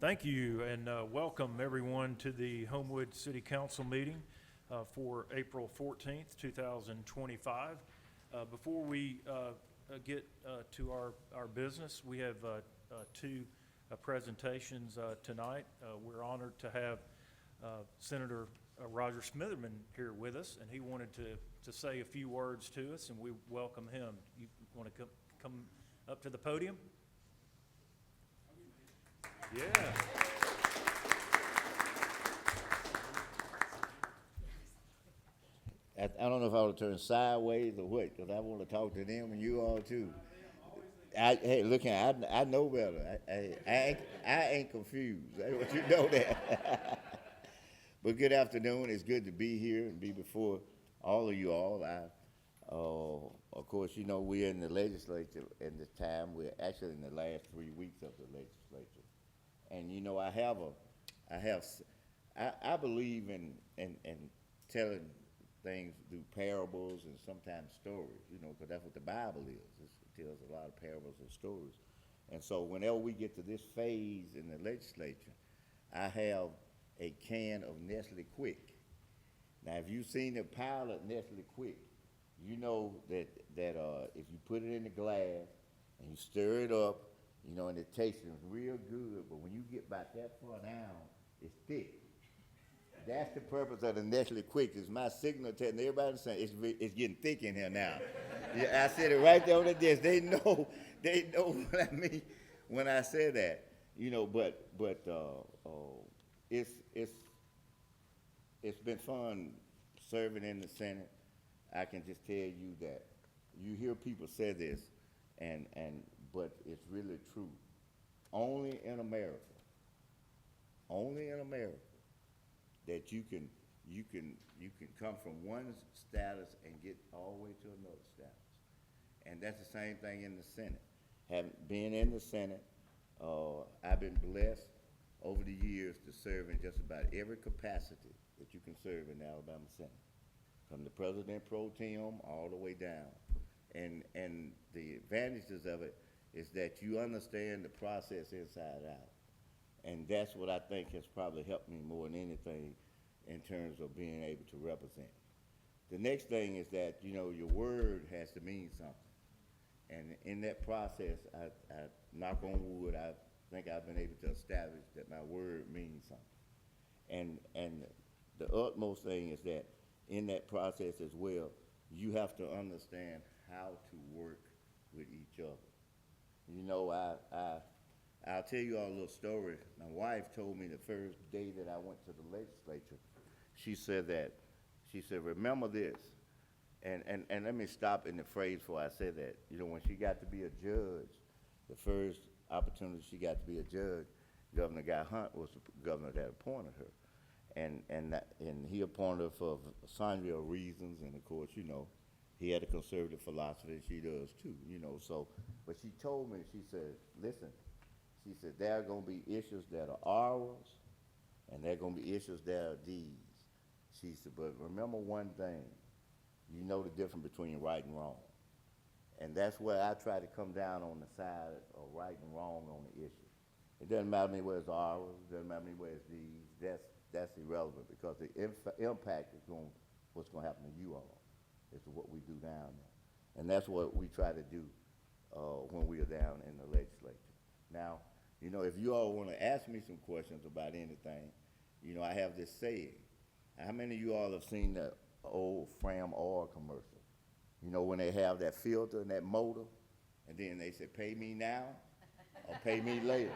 Thank you, and welcome everyone to the Homewood City Council meeting for April 14th, 2025. Before we get to our business, we have two presentations tonight. We're honored to have Senator Roger Smitherman here with us, and he wanted to say a few words to us, and we welcome him. You want to come up to the podium? Yeah. I don't know if I ought to turn sideways or what, because I want to talk to them and you all too. Hey, look, I know better. I ain't confused. I want you to know that. But good afternoon. It's good to be here and be before all of you all. Of course, you know, we're in the legislature in this time. We're actually in the last 3 weeks of the legislature. And you know, I believe in telling things through parables and sometimes stories, you know, because that's what the Bible is. It tells a lot of parables and stories. And so whenever we get to this phase in the legislature, I have a can of Nestle Quick. Now, if you've seen the pilot Nestle Quick, you know that if you put it in the glass and you stir it up, you know, and it tastes real good, but when you get about that far down, it's thick. That's the purpose of the Nestle Quick. It's my signal telling everybody saying it's getting thick in here now. Yeah, I said it right there on the desk. They know what I mean when I say that. You know, but it's been fun serving in the Senate. I can just tell you that you hear people say this, but it's really true. Only in America, that you can come from one status and get all the way to another status. And that's the same thing in the Senate. Having been in the Senate, I've been blessed over the years to serve in just about every capacity that you can serve in the Alabama Senate, from the President Pro Tem all the way down. And the advantages of it is that you understand the process inside out. And that's what I think has probably helped me more than anything in terms of being able to represent. The next thing is that, you know, your word has to mean something. And in that process, I knock on wood, I think I've been able to establish that my word means something. And the utmost thing is that in that process as well, you have to understand how to work with each other. You know, I'll tell you all a little story. My wife told me the first day that I went to the legislature, she said, remember this. And let me stop in the phrase before I say that. You know, when she got to be a judge, the first opportunity she got to be a judge, Governor Guy Hunt was the governor that appointed her. And he appointed her for sundry reasons, and of course, you know, he had a conservative philosophy, she does too, you know, so, but she told me, she said, listen, she said, there are going to be issues that are ours, and there are going to be issues that are these. She said, but remember one thing, you know the difference between right and wrong. And that's where I try to come down on the side of right and wrong on the issue. It doesn't matter to me whether it's ours, it doesn't matter to me whether it's these, that's irrelevant, because the impact is what's going to happen to you all. Is what we do down there. And that's what we try to do when we are down in the legislature. Now, you know, if you all want to ask me some questions about anything, you know, I have this saying. How many of you all have seen the old Fram oil commercial? You know, when they have that filter and that motor, and then they say, pay me now or pay me later.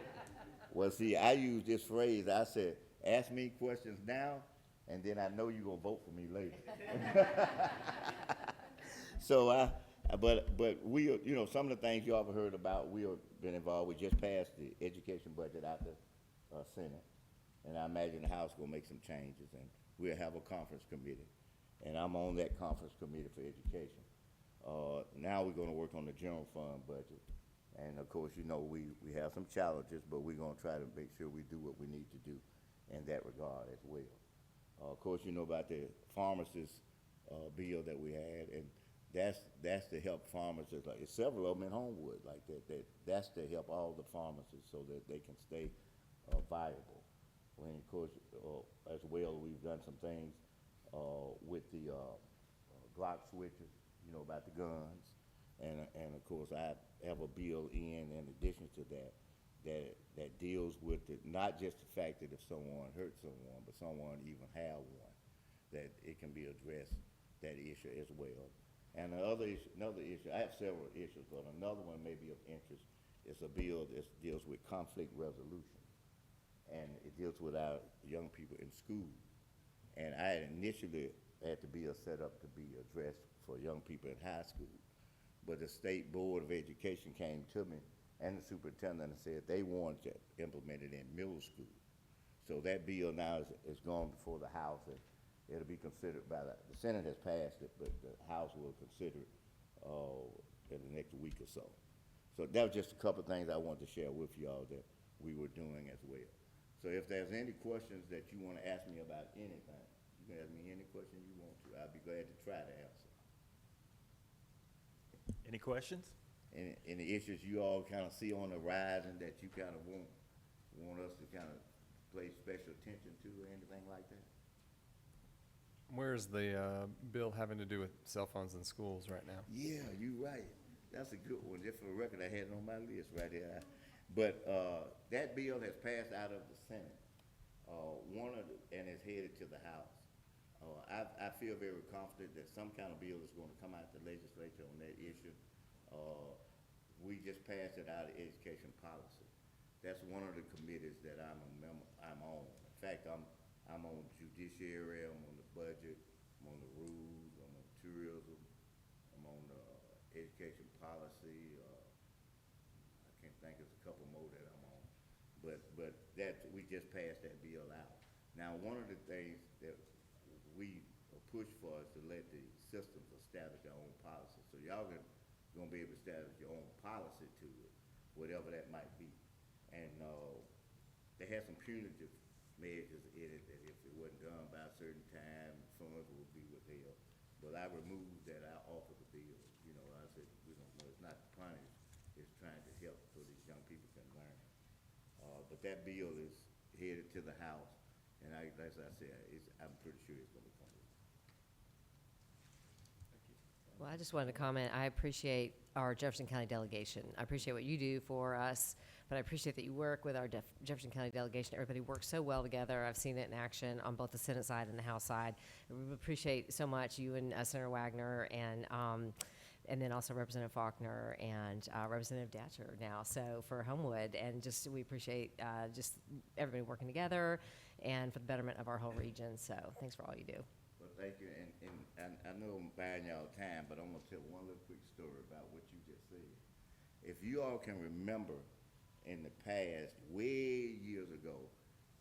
Well, see, I use this phrase. I said, ask me questions now, and then I know you're going to vote for me later. So but we, you know, some of the things you all have heard about, we have been involved. We just passed the education budget out the Senate, and I imagine the House will make some changes, and we'll have a conference committee, and I'm on that conference committee for education. Now we're going to work on the general fund budget, and of course, you know, we have some challenges, but we're going to try to make sure we do what we need to do in that regard as well. Of course, you know about the pharmacist bill that we had, and that's to help pharmacists. Like several of them in Homewood, like that's to help all the pharmacists so that they can stay viable. When, of course, as well, we've done some things with the Glock switches, you know, about the guns. And of course, I have a bill in addition to that, that deals with it, not just the fact that if someone hurt someone, but someone even have one, that it can be addressed, that issue as well. And another issue, I have several issues, but another one may be of interest. It's a bill that deals with conflict resolution. And it deals with our young people in school. And I initially had the bill set up to be addressed for young people in high school. But the State Board of Education came to me and the superintendent and said they wanted to implement it in middle school. So that bill now is gone before the House, and it'll be considered by the Senate has passed it, but the House will consider it in the next week or so. So that was just a couple of things I wanted to share with y'all that we were doing as well. So if there's any questions that you want to ask me about anything, you can ask me any question you want to. I'll be glad to try to answer. Any questions? Any issues you all kind of see on the horizon that you kind of want us to kind of pay special attention to or anything like that? Where's the bill having to do with cell phones in schools right now? Yeah, you're right. That's a good one. Just for the record, I had it on my list right here. But that bill has passed out of the Senate, and is headed to the House. I feel very confident that some kind of bill is going to come out the legislature on that issue. We just passed it out of education policy. That's one of the committees that I'm a member. I'm on. In fact, I'm on judiciary. I'm on the budget. I'm on the rules. I'm on tourism. I'm on education policy. I can't think of a couple more that I'm on. But that we just passed that bill out. Now, one of the things that we push for is to let the systems establish their own policy. So y'all gonna be able to establish your own policy to it, whatever that might be. And they had some punitive measures in it that if it wasn't done by a certain time, funds would be withheld. But I removed that out off of the bill. You know, I said, we don't know, it's not to punish, it's trying to help so these young people can learn. But that bill is headed to the House, and as I said, I'm pretty sure it's gonna come. Well, I just wanted to comment, I appreciate our Jefferson County delegation. I appreciate what you do for us, but I appreciate that you work with our Jefferson County delegation. Everybody works so well together. I've seen it in action on both the Senate side and the House side. We appreciate so much you and Senator Wagner and then also Representative Faulkner and Representative Datcher now, so for Homewood. And just, we appreciate just everybody working together and for the betterment of our whole region. So thanks for all you do. Well, thank you, and I know I'm buying y'all time, but I'm gonna tell one little quick story about what you just said. If you all can remember, in the past, way years ago,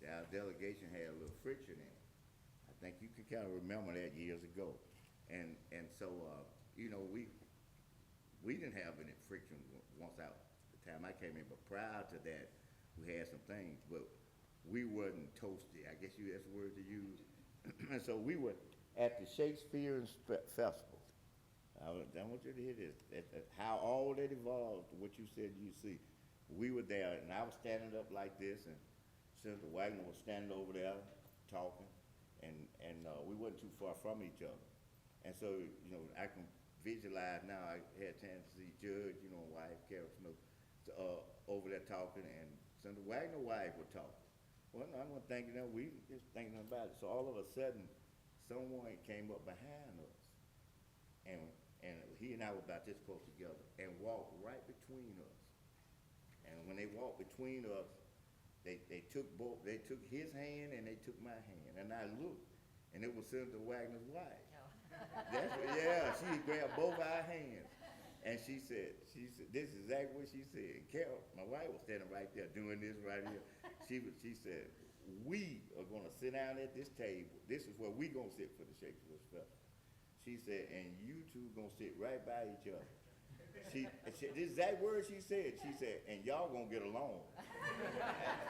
our delegation had a little friction in it. I think you can kind of remember that years ago, and so you know, we didn't have any friction once out the time I came in, but prior to that, we had some things, but we wasn't toasty. I guess that's the word to use. And so we were at the Shakespeare Festival. I want you to hear this, how all that evolved, what you said you see. We were there, and I was standing up like this, and Senator Wagner was standing over there talking, and we wasn't too far from each other. And so, you know, I can visualize now, I had a chance to see Judge, you know, wife, Carol Smith, over there talking, and Senator Wagner's wife was talking. Well, I'm not thinking that, we just thinking about it. So all of a sudden, someone came up behind us, and he and I were about this close together, and walked right between us. And when they walked between us, they took his hand and they took my hand, and I looked, and it was Senator Wagner's wife. Yeah, she grabbed both our hands, and she said, this is exactly what she said. And Carol, my wife, was standing right there doing this right here. She said, we are gonna sit down at this table. This is where we gonna sit for the Shakespeare Festival. She said, and you two gonna sit right by each other. This exact word she said. She said, and y'all gonna get along.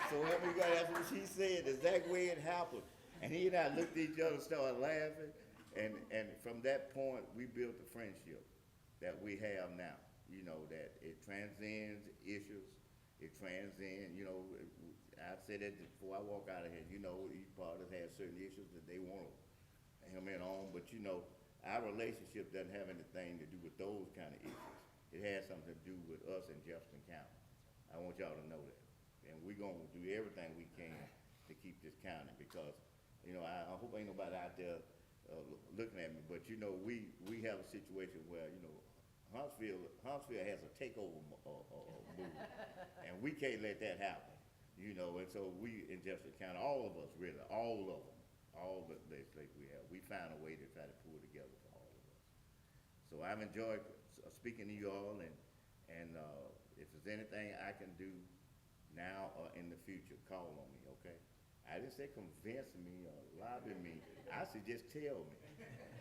So that's what she said, the exact way it happened. And he and I looked at each other, started laughing, and from that point, we built the friendship that we have now. You know, that it transcends issues, it transcends, you know, I said that before I walk out of here, you know, each part has had certain issues that they want to hem in on, but you know, our relationship doesn't have anything to do with those kind of issues. It has something to do with us in Jefferson County. I want y'all to know that. And we're gonna do everything we can to keep this county, because, you know, I hope ain't nobody out there looking at me, but you know, we have a situation where, you know, Huntsville has a takeover move, and we can't let that happen, you know, and so we in Jefferson County, all of us really, all of them, all the legislators we have, we find a way to try to pull it together for all of us. So I've enjoyed speaking to you all, and if there's anything I can do now or in the future, call on me, okay? I didn't say convince me or lobby me. I said just tell me,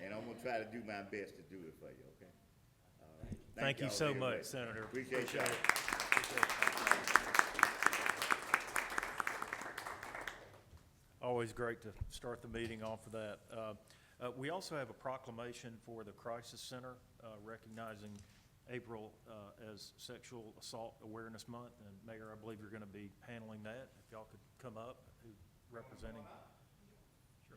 and I'm gonna try to do my best to do it for you, okay? All right. Thank you y'all so very much, Senator. Appreciate y'all. Always great to start the meeting off of that. We also have a proclamation for the Crisis Center recognizing April as Sexual Assault Awareness Month. And Mayor, I believe you're going to be handling that. If y'all could come up, who's representing. Sure.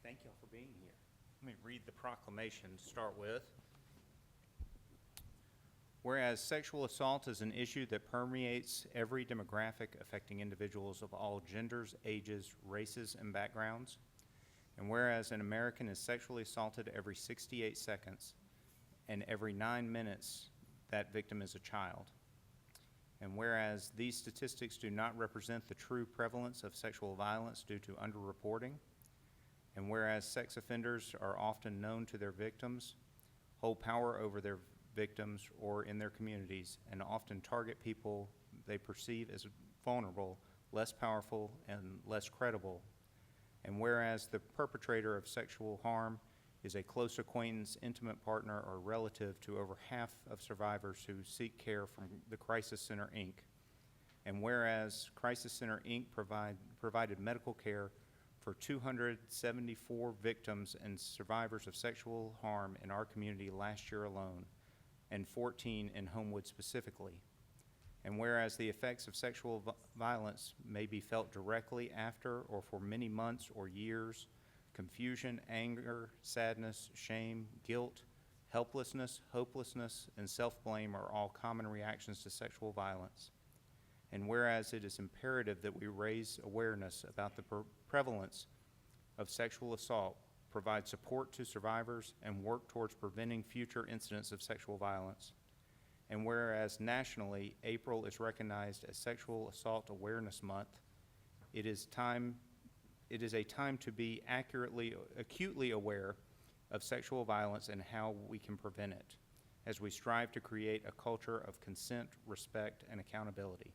Thank y'all for being here. Let me read the proclamation to start with. Whereas sexual assault is an issue that permeates every demographic, affecting individuals of all genders, ages, races, and backgrounds, and whereas an American is sexually assaulted every 68 seconds, and every 9 minutes that victim is a child, and whereas these statistics do not represent the true prevalence of sexual violence due to underreporting, and whereas sex offenders are often known to their victims, hold power over their victims or in their communities, and often target people they perceive as vulnerable, less powerful, and less credible, and whereas the perpetrator of sexual harm is a close acquaintance, intimate partner, or relative to over half of survivors who seek care from the Crisis Center, Inc., and whereas Crisis Center, Inc. provided medical care for 274 victims and survivors of sexual harm in our community last year alone, and 14 in Homewood specifically. And whereas the effects of sexual violence may be felt directly after or for many months or years, confusion, anger, sadness, shame, guilt, helplessness, hopelessness, and self-blame are all common reactions to sexual violence. And whereas it is imperative that we raise awareness about the prevalence of sexual assault, provide support to survivors, and work towards preventing future incidents of sexual violence. And whereas nationally, April is recognized as Sexual Assault Awareness Month, it is a time to be acutely aware of sexual violence and how we can prevent it, as we strive to create a culture of consent, respect, and accountability.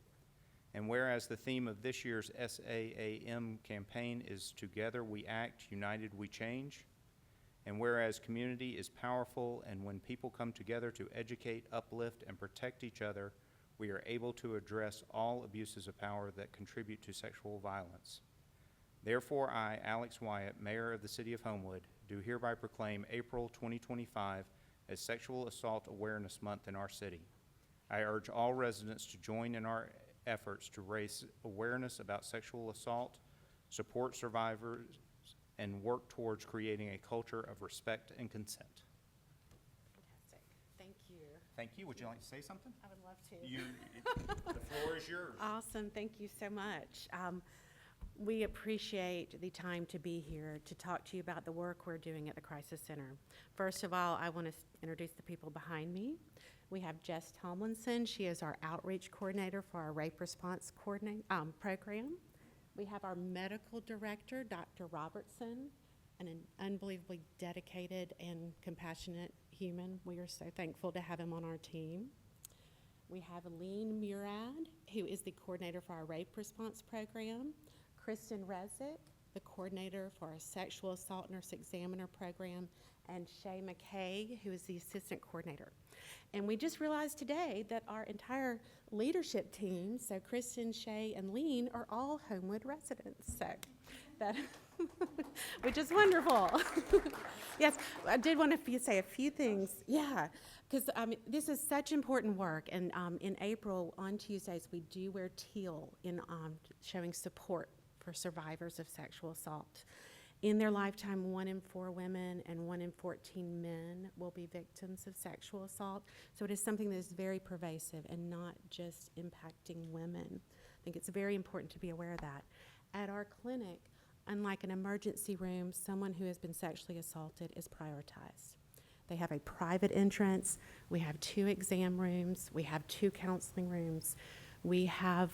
And whereas the theme of this year's SAAM campaign is Together We Act, United We Change, and whereas community is powerful, and when people come together to educate, uplift, and protect each other, we are able to address all abuses of power that contribute to sexual violence. Therefore, I, Alex Wyatt, Mayor of the City of Homewood, do hereby proclaim April 2025 as Sexual Assault Awareness Month in our city. I urge all residents to join in our efforts to raise awareness about sexual assault, support survivors, and work towards creating a culture of respect and consent. Fantastic. Thank you. Thank you. Would you like to say something? I would love to. The floor is yours. Awesome. Thank you so much. We appreciate the time to be here to talk to you about the work we're doing at the Crisis Center. First of all, I want to introduce the people behind me. We have Jess Tomlinson. She is our outreach coordinator for our rape response program. We have our medical director, Dr. Robertson, an unbelievably dedicated and compassionate human. We are so thankful to have him on our team. We have Aline Murad, who is the coordinator for our rape response program. Kristen Rezick, the coordinator for our sexual assault nurse examiner program. and Shay McKay, who is the assistant coordinator. And we just realized today that our entire leadership team, so Kristen, Shay, and Lean, are all Homewood residents. So that, which is wonderful. Yes, I did want to say a few things. Yeah, because this is such important work. And in April, on Tuesdays, we do wear teal in showing support for survivors of sexual assault. In their lifetime, 1 in 4 women and 1 in 14 men will be victims of sexual assault. So it is something that is very pervasive and not just impacting women. I think it's very important to be aware of that. At our clinic, unlike an emergency room, someone who has been sexually assaulted is prioritized. They have a private entrance. We have 2 exam rooms. We have 2 counseling rooms. We have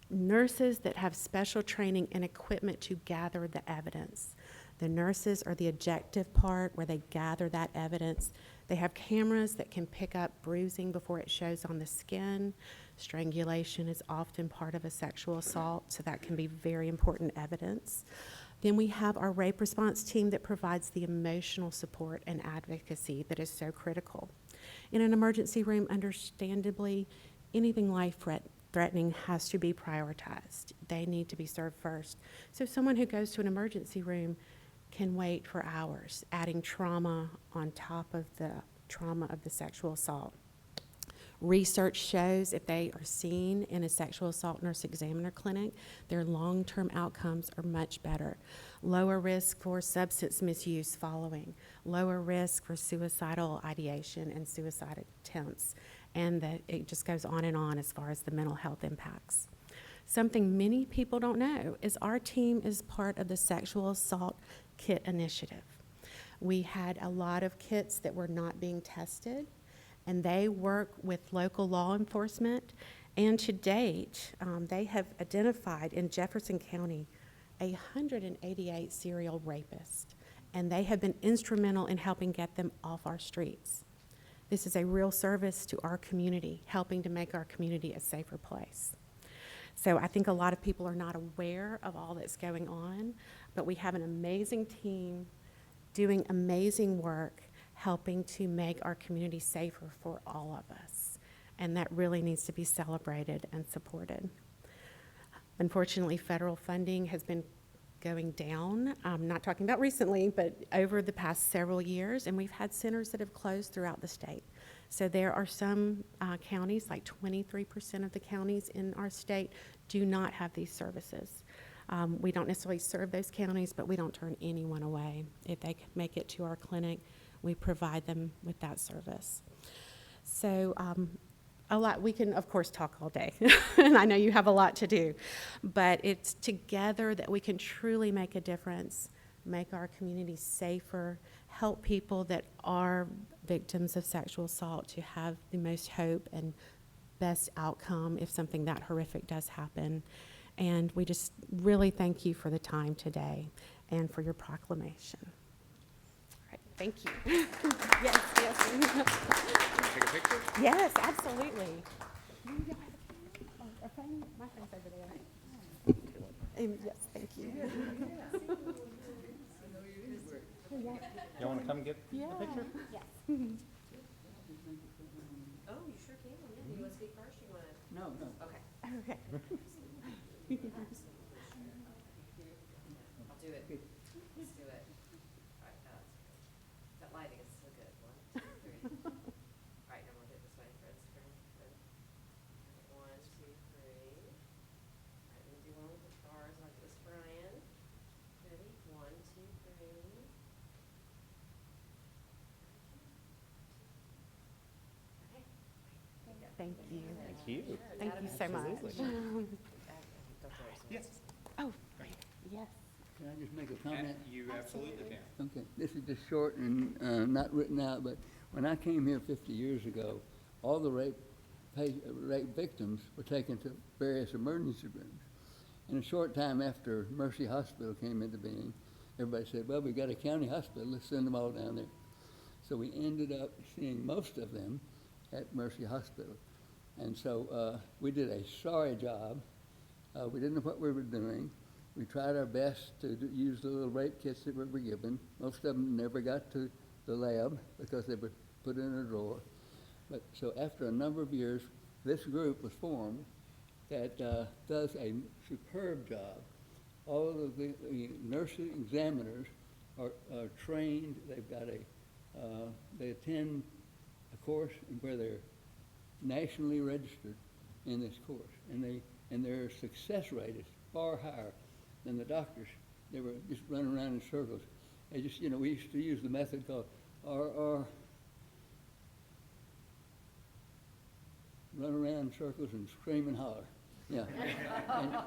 nurses that have special training and equipment to gather the evidence. The nurses are the objective part where they gather that evidence. They have cameras that can pick up bruising before it shows on the skin. Strangulation is often part of a sexual assault, so that can be very important evidence. Then we have our rape response team that provides the emotional support and advocacy that is so critical. In an emergency room, understandably, anything life-threatening has to be prioritized. They need to be served first. So someone who goes to an emergency room can wait for hours, adding trauma on top of the trauma of the sexual assault. Research shows if they are seen in a sexual assault nurse examiner clinic, their long-term outcomes are much better. Lower risk for substance misuse following, lower risk for suicidal ideation and suicide attempts, and it just goes on and on as far as the mental health impacts. Something many people don't know is our team is part of the Sexual Assault Kit Initiative. We had a lot of kits that were not being tested, and they work with local law enforcement. And to date, they have identified in Jefferson County 188 serial rapists, and they have been instrumental in helping get them off our streets. This is a real service to our community, helping to make our community a safer place. So I think a lot of people are not aware of all that's going on, but we have an amazing team doing amazing work, helping to make our community safer for all of us. And that really needs to be celebrated and supported. Unfortunately, federal funding has been going down. I'm not talking about recently, but over the past several years, and we've had centers that have closed throughout the state. So there are some counties, like 23% of the counties in our state do not have these services. We don't necessarily serve those counties, but we don't turn anyone away. If they make it to our clinic, we provide them with that service. So we can, of course, talk all day, and I know you have a lot to do, but it's together that we can truly make a difference, make our community safer, help people that are victims of sexual assault to have the most hope and best outcome if something that horrific does happen. And we just really thank you for the time today and for your proclamation. All right, thank you. Yes, yes. Take a picture? Yes, absolutely. My friend's over there. Yes, thank you. Y'all want to come get Yeah. a picture? Yes. Oh, you sure can. Yeah. Do you want to speak first? You want to? No, no. Okay. Okay. I'll do it. Let's do it. All right. That lighting is so good. 1, 2, 3. All right. Now we'll hit this way for Instagram. Ready? 1, 2, 3. All right. We'll do one with the stars like this, Brian. Ready? 1, 2, 3. Thank you. Thank you. Thank you so much. Yes. Oh, yes. Can I just make a comment? You absolutely can. Okay, this is just short and not written out, but when I came here 50 years ago, all the rape victims were taken to various emergency rooms. And a short time after Mercy Hospital came into being, everybody said, well, we've got a county hospital, let's send them all down there. So we ended up seeing most of them at Mercy Hospital. And so we did a sorry job. We didn't know what we were doing. We tried our best to use the little rape kits that we were given. Most of them never got to the lab because they were put in a drawer. But so after a number of years, this group was formed that does a superb job. All of the nursing examiners are trained. They've got they attend a course where they're nationally registered in this course, and their success rate is far higher than the doctors. They were just running around in circles. They just, we used to use the method called RR, run around in circles and scream and holler. Yeah.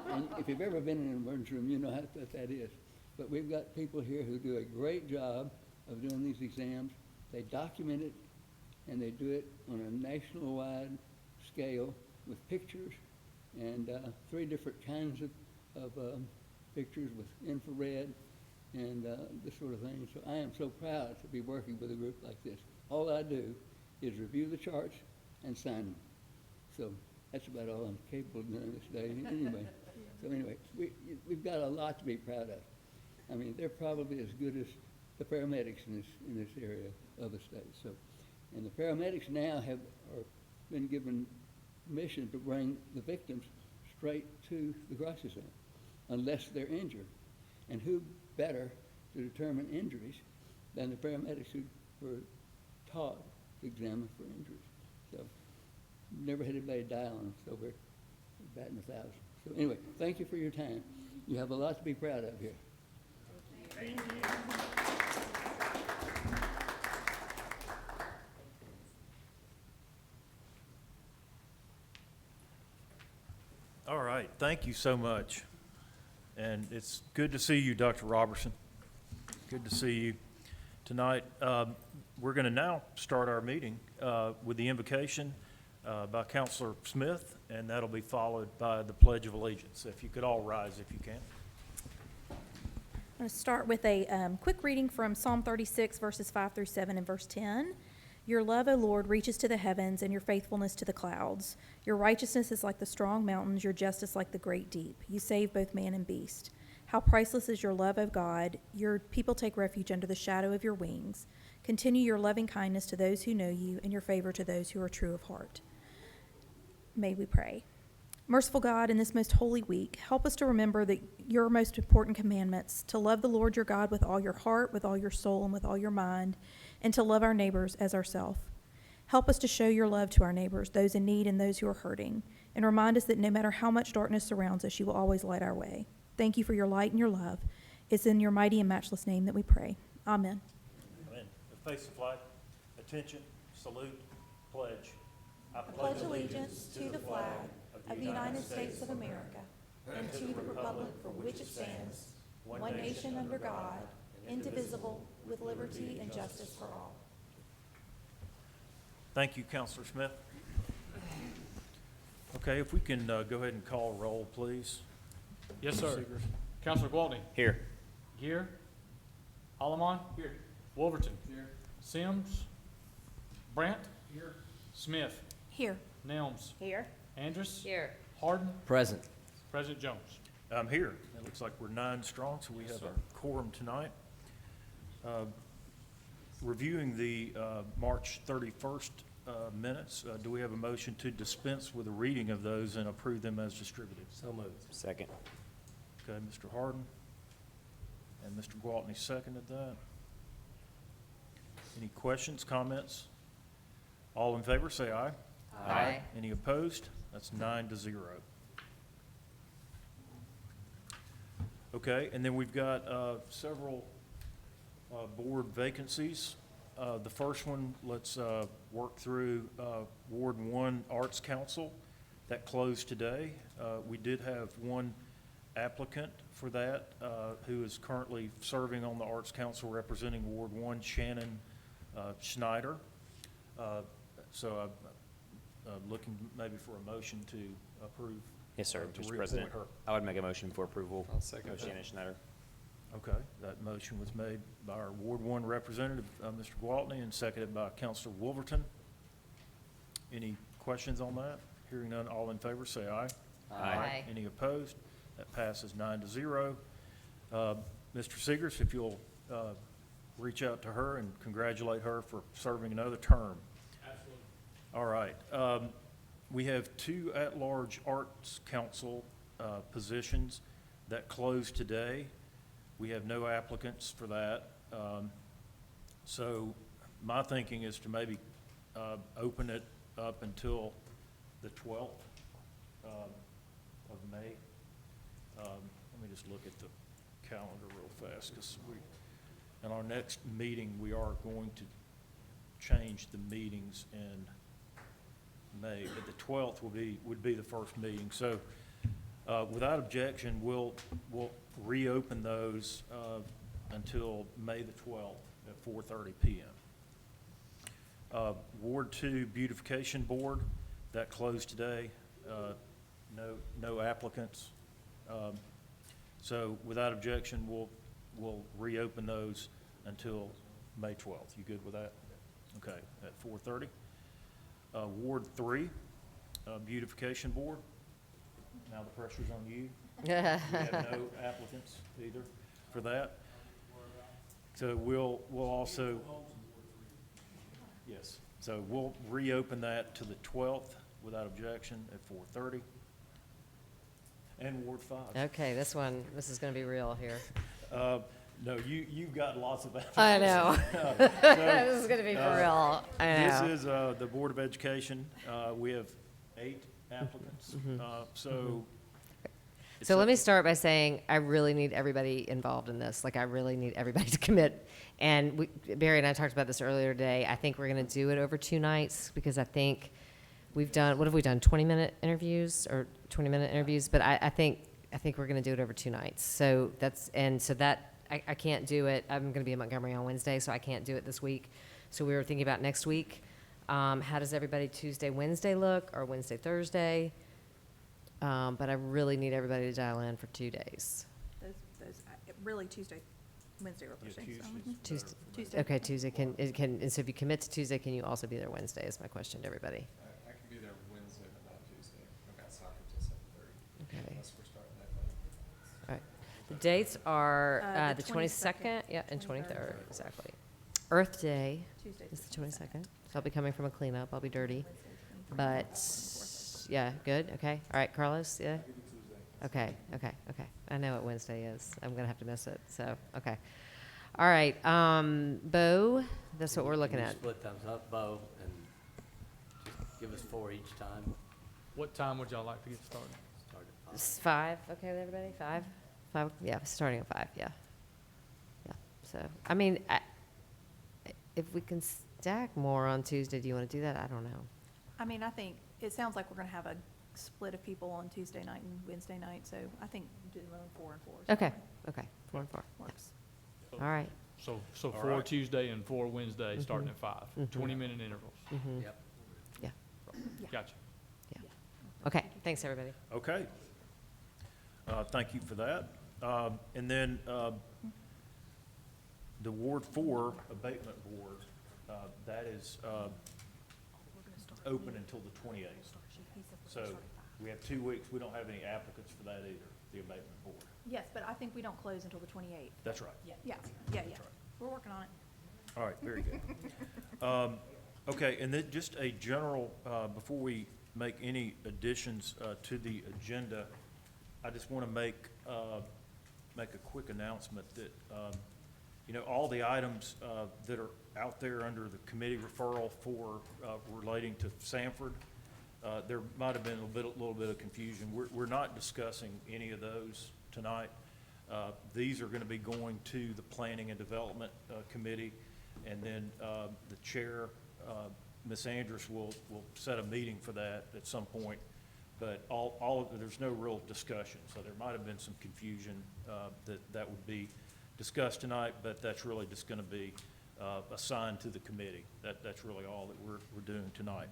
and if you've ever been in an emergency room, you know what that is. But we've got people here who do a great job of doing these exams. They document it, and they do it on a national-wide scale with pictures and 3 different kinds of pictures with infrared and this sort of thing. So I am so proud to be working with a group like this. All I do is review the charts and sign them. So that's about all I'm capable of doing this day anyway. We've got a lot to be proud of. I mean, they're probably as good as the paramedics in this area of the state. So, and the paramedics now are been given permission to bring the victims straight to the crisis center, unless they're injured. And who better to determine injuries than the paramedics who were taught to examine for injuries? So, never had anybody die on them, so we're batting 1,000. So anyway, thank you for your time. You have a lot to be proud of here. Thank you. All right, thank you so much. And it's good to see you, Dr. Robertson. Good to see you tonight. We're going to now start our meeting with the invocation by Counselor Smith, and that'll be followed by the Pledge of Allegiance. If you could all rise if you can. I'm going to start with a quick reading from Psalm 36, verses 5 through 7 and verse 10. Your love, O Lord, reaches to the heavens, and your faithfulness to the clouds. Your righteousness is like the strong mountains, your justice like the great deep. You save both man and beast. How priceless is your love, O God. Your people take refuge under the shadow of your wings. Continue your loving kindness to those who know you, and your favor to those who are true of heart. May we pray. Merciful God, in this most holy week, help us to remember that your most important commandments, to love the Lord your God with all your heart, with all your soul, and with all your mind, and to love our neighbors as ourselves. Help us to show your love to our neighbors, those in need and those who are hurting, and remind us that no matter how much darkness surrounds us, you will always light our way. Thank you for your light and your love. It's in your mighty and matchless name that we pray. Amen. Amen. Face the flag. Attention. Salute. Pledge. I pledge allegiance to the flag of the United States of America and to the republic for which it stands, one nation under God, indivisible, with liberty and justice for all. Thank you, Counselor Smith. Okay, if we can go ahead and call roll, please. Yes, Mr. sir. Seegers. Counselor Gwaltney. Here. Gear. Holloman. Here. Wolverton. Here. Sims. Brandt. Here. Smith. Here. Nelms. Here. Andrus. Here. Harden. Present. President Jones. I'm here. It looks like we're 9 strong, so we Yes, have sir. a quorum tonight. Reviewing the March 31st minutes, do we have a motion to dispense with the reading of those and approve them as distributed? So moved. Second. Okay, Mr. Harden and Mr. Gwaltney seconded that. Any questions, comments? All in favor, say aye. Aye. Any opposed? That's 9-0. Okay, and then we've got several board vacancies. The first one, let's work through Ward 1 Arts Council. That closed today. We did have one applicant for that who is currently serving on the Arts Council representing Ward 1, Shannon Schneider. So I'm looking maybe for a motion to approve. Yes, sir, to Mr. reappoint President. her. I would make a motion for approval I'll second of that. Shannon Schneider. Okay, that motion was made by our Ward 1 representative, Mr. Gwaltney, and seconded by Councilor Wolverton. Any questions on that? Hearing none, all in favor, say aye. Aye. Any opposed? That passes 9-0. Mr. Seegers, if you'll reach out to her and congratulate her for serving another term. Absolutely. All right. We have 2 at-large Arts Council positions that closed today. We have no applicants for that. So my thinking is to maybe open it up until the 12th of May. Let me just look at the calendar real fast, because in our next meeting, we are going to change the meetings in May, but the 12th would be the first meeting. So without objection, we'll reopen those until May the 12th at 4:30 p.m. Ward 2 Beautification Board, that closed today. No applicants. So without objection, we'll reopen those until May 12th. You good with that? Okay, at 4:30. Ward 3 Beautification Board. Now the pressure's on you. We have no applicants either for that. So we'll also, yes, so we'll reopen that to the 12th without objection at 4:30. And Ward 5. Okay, this is gonna be real here. No, you've got lots of applicants. I know. So, This is gonna be for real. I know. This is the Board of Education. We have 8 applicants. So let me start by saying, I really need everybody involved in this. Like, I really need everybody to commit. And Barry and I talked about this earlier today. I think we're gonna do it over 2 nights, because I think we've done, what have we done, 20-minute interviews or 20-minute interviews? But I think we're gonna do it over 2 nights. So I can't do it. I'm gonna be in Montgomery on Wednesday, so I can't do it this week. So we were thinking about next week. How does everybody Tuesday, Wednesday look, or Wednesday, Thursday? But I really need everybody to dial in for 2 days. Really Tuesday, Wednesday or Thursday. Tuesday's Tuesday. Okay, Tuesday and so if you commit to Tuesday, can you also be there Wednesday, is my question to everybody. I can be there Wednesday, but not Tuesday. I've got soccer till 7:30. Okay. Unless we're starting that late. All right. The dates are The the 22nd, yeah, and 23rd, exactly. Earth Day is the 22nd, so I'll be coming from a cleanup. I'll be dirty. But, yeah, good, okay. All right, Carlos, yeah? Okay. I know what Wednesday is. I'm gonna have to miss it, so, okay. All right, Bo, that's what we're looking Can you at. split thumbs up, Bo, and just give us 4 each time? What time would y'all like to get started? Start at 5. Is 5 okay with everybody? 5? 5, yeah, starting at 5, yeah. Yeah, so, I mean, if we can stack more on Tuesday, do you want to do that? I don't know. I mean, I think, it sounds like we're gonna have a split of people on Tuesday night and Wednesday night, so I think doing 4 and 4 is Okay, fine. okay, 4 and 4, yeah. Works. All right. So All 4 right. Tuesday and 4 Wednesday, starting at 5, Mhm. 20-minute intervals. Mhm. Yep. Gotcha. Okay, thanks, everybody. Okay. Thank you for that. And then the Ward 4 Abatement Board, that is open until the 28th. So we have 2 weeks. We don't have any applicants for that either, the Abatement Board. Yes, but I think we don't close until the 28th. That's right. Yeah. right. We're working on it. All right, very good. Okay, and then just a general, before we make any additions to the agenda, I just want to make a quick announcement that, all the items that are out there under the committee referral for relating to Sanford, there might have been a little bit of confusion. We're not discussing any of those tonight. These are going to be going to the Planning and Development Committee, and then the chair, Ms. Andrus, will set a meeting for that at some point. But there's no real discussion, so there might have been some confusion that would be discussed tonight, but that's really just going to be assigned to the committee. That's really all that we're doing tonight.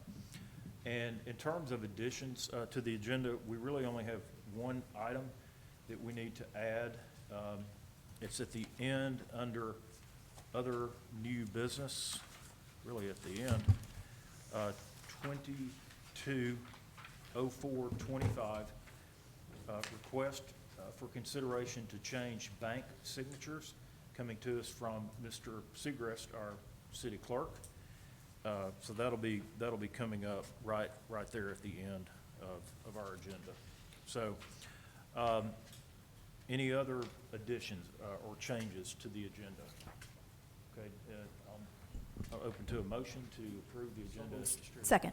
And in terms of additions to the agenda, we really only have one item that we need to add. It's at the end under other new business, really at the end. 220425, request for consideration to change bank signatures coming to us from Mr. Segrest, our city clerk. So that'll be coming up right there at the end of our agenda. So, any other additions or changes to the agenda? Okay, I'm open to a motion to approve the agenda as distributed. Second.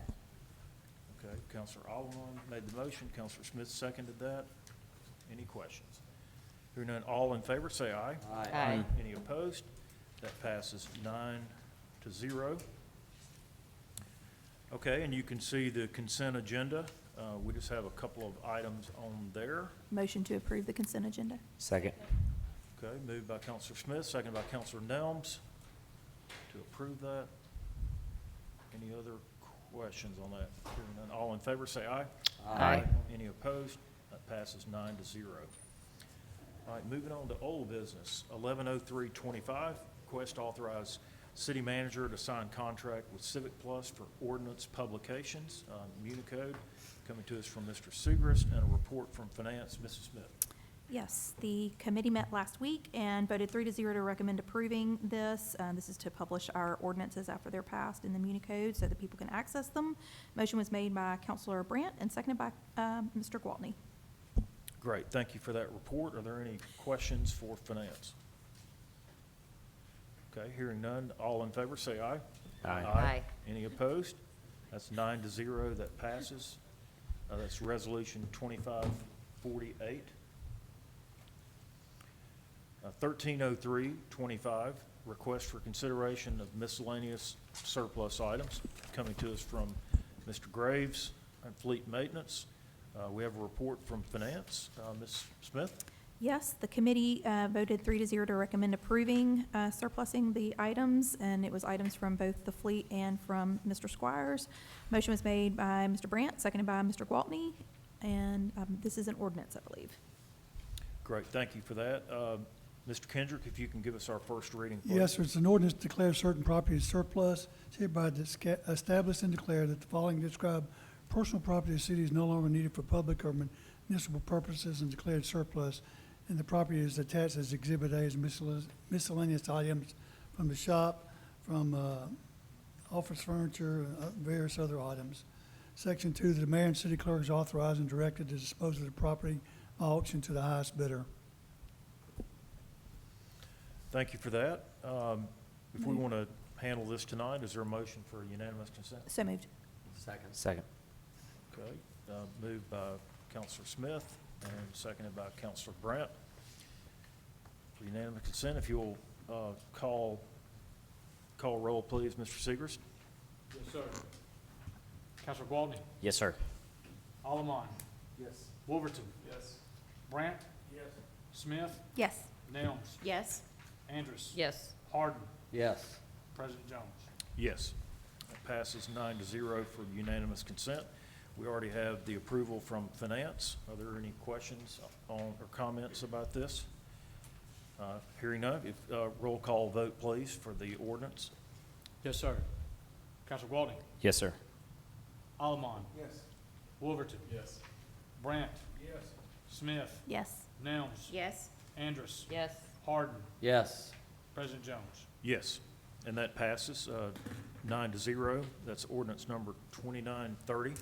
Okay, Counselor Allen made the motion, Counselor Smith seconded that. Any questions? Hearing none, all in favor, say aye. Aye. Any opposed? That passes 9-0. Okay, and you can see the consent agenda. We just have a couple of items on there. Motion to approve the consent agenda. Second. Okay, moved by Counselor Smith, seconded by Counselor Nelms to approve that. Any other questions on that? Hearing none, all in favor, say aye. Aye. Any opposed? That passes 9-0. All right, moving on to old business, 110325, request to authorize city manager to sign contract with Civic Plus for ordinance publications, Municode, coming to us from Mr. Segrest, and a report from finance, Mrs. Smith. Yes, the committee met last week and voted 3-0 to recommend approving this. This is to publish our ordinances after they're passed in the Municode so that people can access them. Motion was made by Councilor Brandt and seconded by Mr. Gwaltney. Great, thank you for that report. Are there any questions for finance? Okay, hearing none, all in favor, say aye. Aye. Any opposed? That's 9-0, that passes. That's resolution 2548. 130325, request for consideration of miscellaneous surplus items, coming to us from Mr. Graves and Fleet Maintenance. We have a report from finance. Ms. Smith? Yes, the committee voted 3-0 to recommend approving surplusing the items, and it was items from both the fleet and from Mr. Squires. Motion was made by Mr. Brandt, seconded by Mr. Gwaltney, and this is an ordinance, I believe. Great, thank you for that. Mr. Kendrick, if you can give us our first reading, please. Yes, sir. It's an ordinance to declare certain property as surplus. It's hereby established and declare that the following described personal property of the city is no longer needed for public or municipal purposes and declared surplus. And the property is attached as Exhibit A as miscellaneous items from the shop, from office furniture, various other items. Section 2, the mayor and city clerk is authorized and directed to dispose of the property by auction to the highest bidder. Thank you for that. If we want to handle this tonight, is there a motion for unanimous consent? So moved. Second. Second. Okay, moved by Counselor Smith and seconded by Counselor Brandt. For unanimous consent, if you'll call roll, please, Mr. Segrest. Yes, sir. Counselor Gwaltney? Yes, sir. Allemán? Yes. Wolverton? Yes. Brandt? Yes. Smith? Yes. Nelms? Yes. Andrus? Yes. Harden? Yes. President Jones? Yes. That passes 9-0 for unanimous consent. We already have the approval from finance. Are there any questions on or comments about this? Hearing none, if roll call vote, please, for the ordinance. Yes, sir. Counselor Gwaltney? Yes, sir. Allemán? Yes. Wolverton? Yes. Brandt? Yes. Smith? Yes. Nelms? Yes. Andrus? Yes. Harden? Yes. President Jones? Yes, and that passes 9-0. That's ordinance number 2930.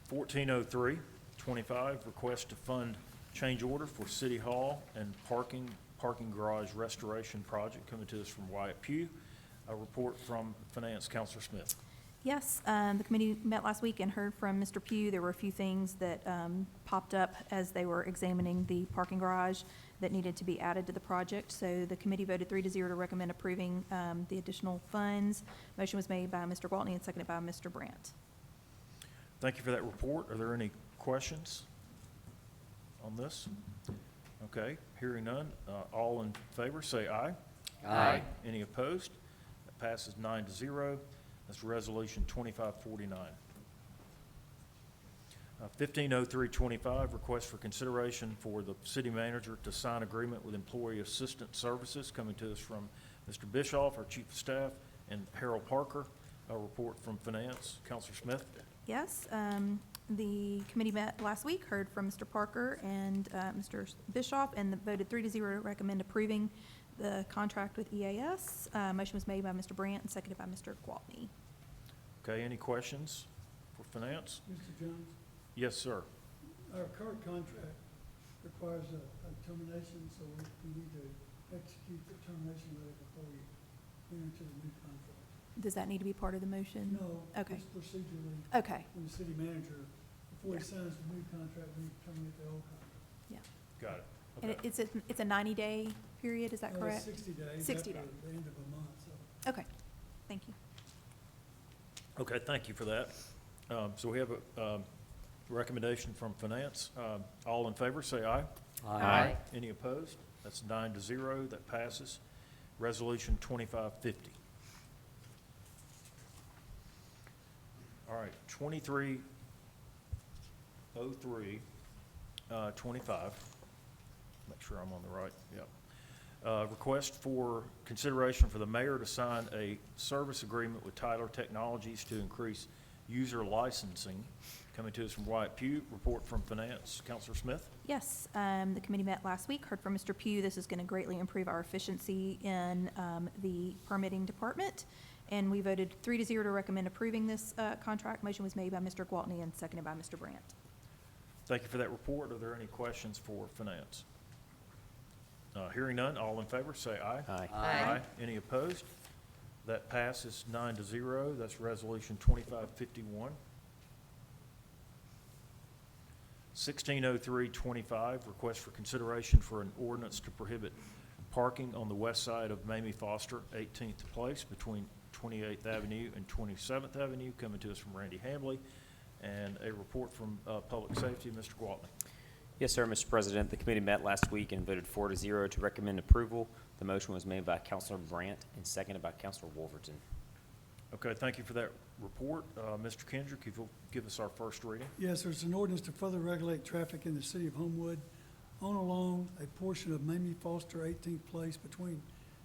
140325, request to fund change order for City Hall and parking garage restoration project, coming to us from Wyatt Pugh. A report from Finance, Counselor Smith. Yes, the committee met last week and heard from Mr. Pugh. There were a few things that popped up as they were examining the parking garage that needed to be added to the project. So the committee voted 3-0 to recommend approving the additional funds. Motion was made by Mr. Gwaltney and seconded by Mr. Brandt. Thank you for that report. Are there any questions on this? Okay, hearing none. All in favor, say aye. Aye. Any opposed? That passes 9-0. That's resolution 2549. 150325, request for consideration for the city manager to sign agreement with Employee Assistance Services, coming to us from Mr. Bischoff, our chief of staff, and Harold Parker. A report from finance. Counselor Smith? Yes, the committee met last week, heard from Mr. Parker and Mr. Bischoff, and voted 3-0 to recommend approving the contract with EAS. Motion was made by Mr. Brandt and seconded by Mr. Gwaltney. Okay, any questions for finance? Mr. Jones, Yes, sir. our current contract requires a termination, so we need to execute the termination letter before we enter into the new contract. Does that need to be part of the motion? No, Okay. just procedurally, Okay, when the city manager, before he Yeah. signs the new contract, we need to terminate the old contract. Got it. and Okay. it's a 90-day period, is that correct? 60 days. 60 after days. the end of a month, so. Okay, thank you. Okay, thank you for that. So we have a recommendation from finance. All in favor, say aye. Aye. Any opposed? That's 9-0, that passes. Resolution 2550. All right, 2303-25. Make sure I'm on the right, yep. Request for consideration for the mayor to sign a service agreement with Tyler Technologies to increase user licensing. Coming to us from Wyatt Pugh, report from finance. Counselor Smith? Yes, the committee met last week, heard from Mr. Pugh. This is going to greatly improve our efficiency in the permitting department. And we voted 3-0 to recommend approving this contract. Motion was made by Mr. Gwaltney and seconded by Mr. Brandt. Thank you for that report. Are there any questions for finance? Hearing none, all in favor, say aye. Aye. Aye. Any opposed? That passes 9-0. That's resolution 2551. 1603-25, request for consideration for an ordinance to prohibit parking on the west side of Mamie Foster, 18th Place, between 28th Avenue and 27th Avenue. Coming to us from Randy Hambley. And a report from Public Safety, Mr. Gwaltney. Yes, sir, Mr. President. The committee met last week and voted 4-0 to recommend approval. The motion was made by Councilor Brandt and seconded by Councilor Wolverton. Okay, thank you for that report. Mr. Kendrick, if you'll give us our first reading. Yes, there's an ordinance to further regulate traffic in the city of Homewood on along a portion of Mamie Foster 18th Place between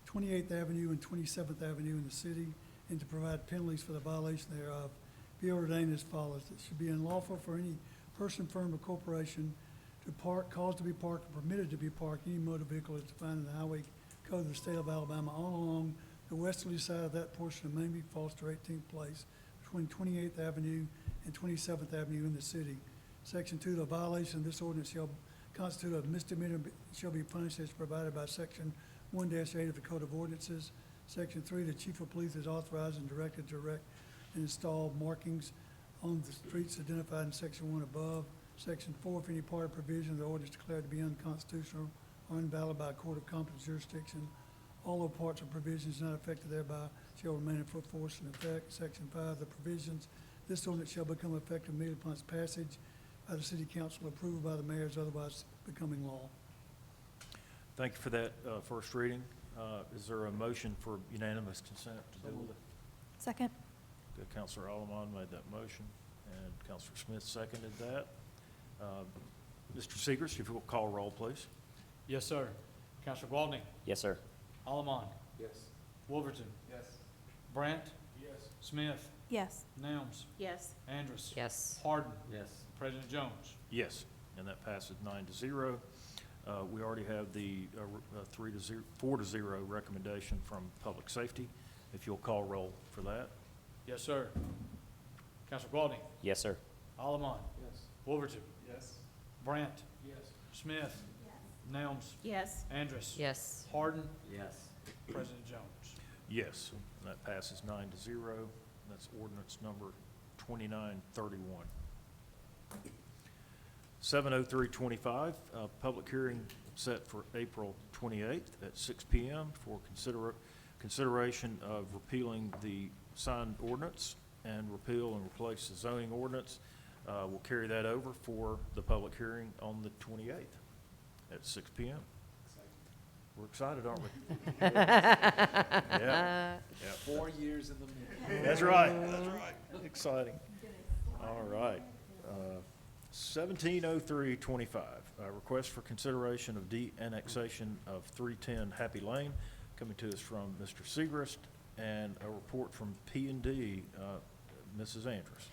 28th Avenue and 27th Avenue in the city, and to provide penalties for the violation thereof. Be ordained as follows. It should be unlawful for any person, firm, or corporation to park, caused to be parked, or permitted to be parked any motor vehicle as defined in the Highway Code of the State of Alabama all along the westerly side of that portion of Mamie Foster 18th Place between 28th Avenue and 27th Avenue in the city. Section 2, the violation of this ordinance shall constitute a misdemeanor, shall be punished as provided by Section 1-8 of the Code of Ordinances. Section 3, the chief of police is authorized and directed to erect and install markings on the streets identified in Section 1 above. Section 4, if any part or provision of the ordinance declared to be unconstitutional or invalid by a court of competent jurisdiction, all of parts or provisions not affected thereby shall remain in full force and effect. Section 5, the provisions, this ordinance shall become effective immediately upon its passage by the city council, approved by the mayor, as otherwise becoming law. Thank you for that first reading. Is there a motion for unanimous consent to deal with it? Second. Good. Counselor Alomon made that motion, and Counselor Smith seconded that. Mr. Segrist, if you'll call roll, please. Yes, sir. Counselor Gwaltney. Yes, sir. Allamon. Yes. Wolverton. Yes. Brandt. Yes. Smith. Yes. Nelms. Yes. Andrus. Yes. Harden. Yes. President Jones. Yes, and that passes 9-0. We already have the 4-0 recommendation from Public Safety. If you'll call roll for that. Yes, sir. Counselor Gwaltney. Yes, sir. Allamon. Yes. Wolverton. Yes. Brandt. Yes. Smith. Nelms. Yes. Andrus. Yes. Harden. Yes. President Jones. Yes, and that passes 9-0. That's ordinance number 2931. 70325, public hearing set for April 28th at 6 p.m. for consideration of repealing the signed ordinance and repeal and replace the zoning ordinance. We'll carry that over for the public hearing on the 28th at 6 p.m. We're excited, aren't we? Yeah. 4 years in the middle. That's right, that's right. Exciting. All right. 170325, request for consideration of de-annexation of 310 Happy Lane, coming to us from Mr. Segrist, and a report from P&D, Mrs. Andrus.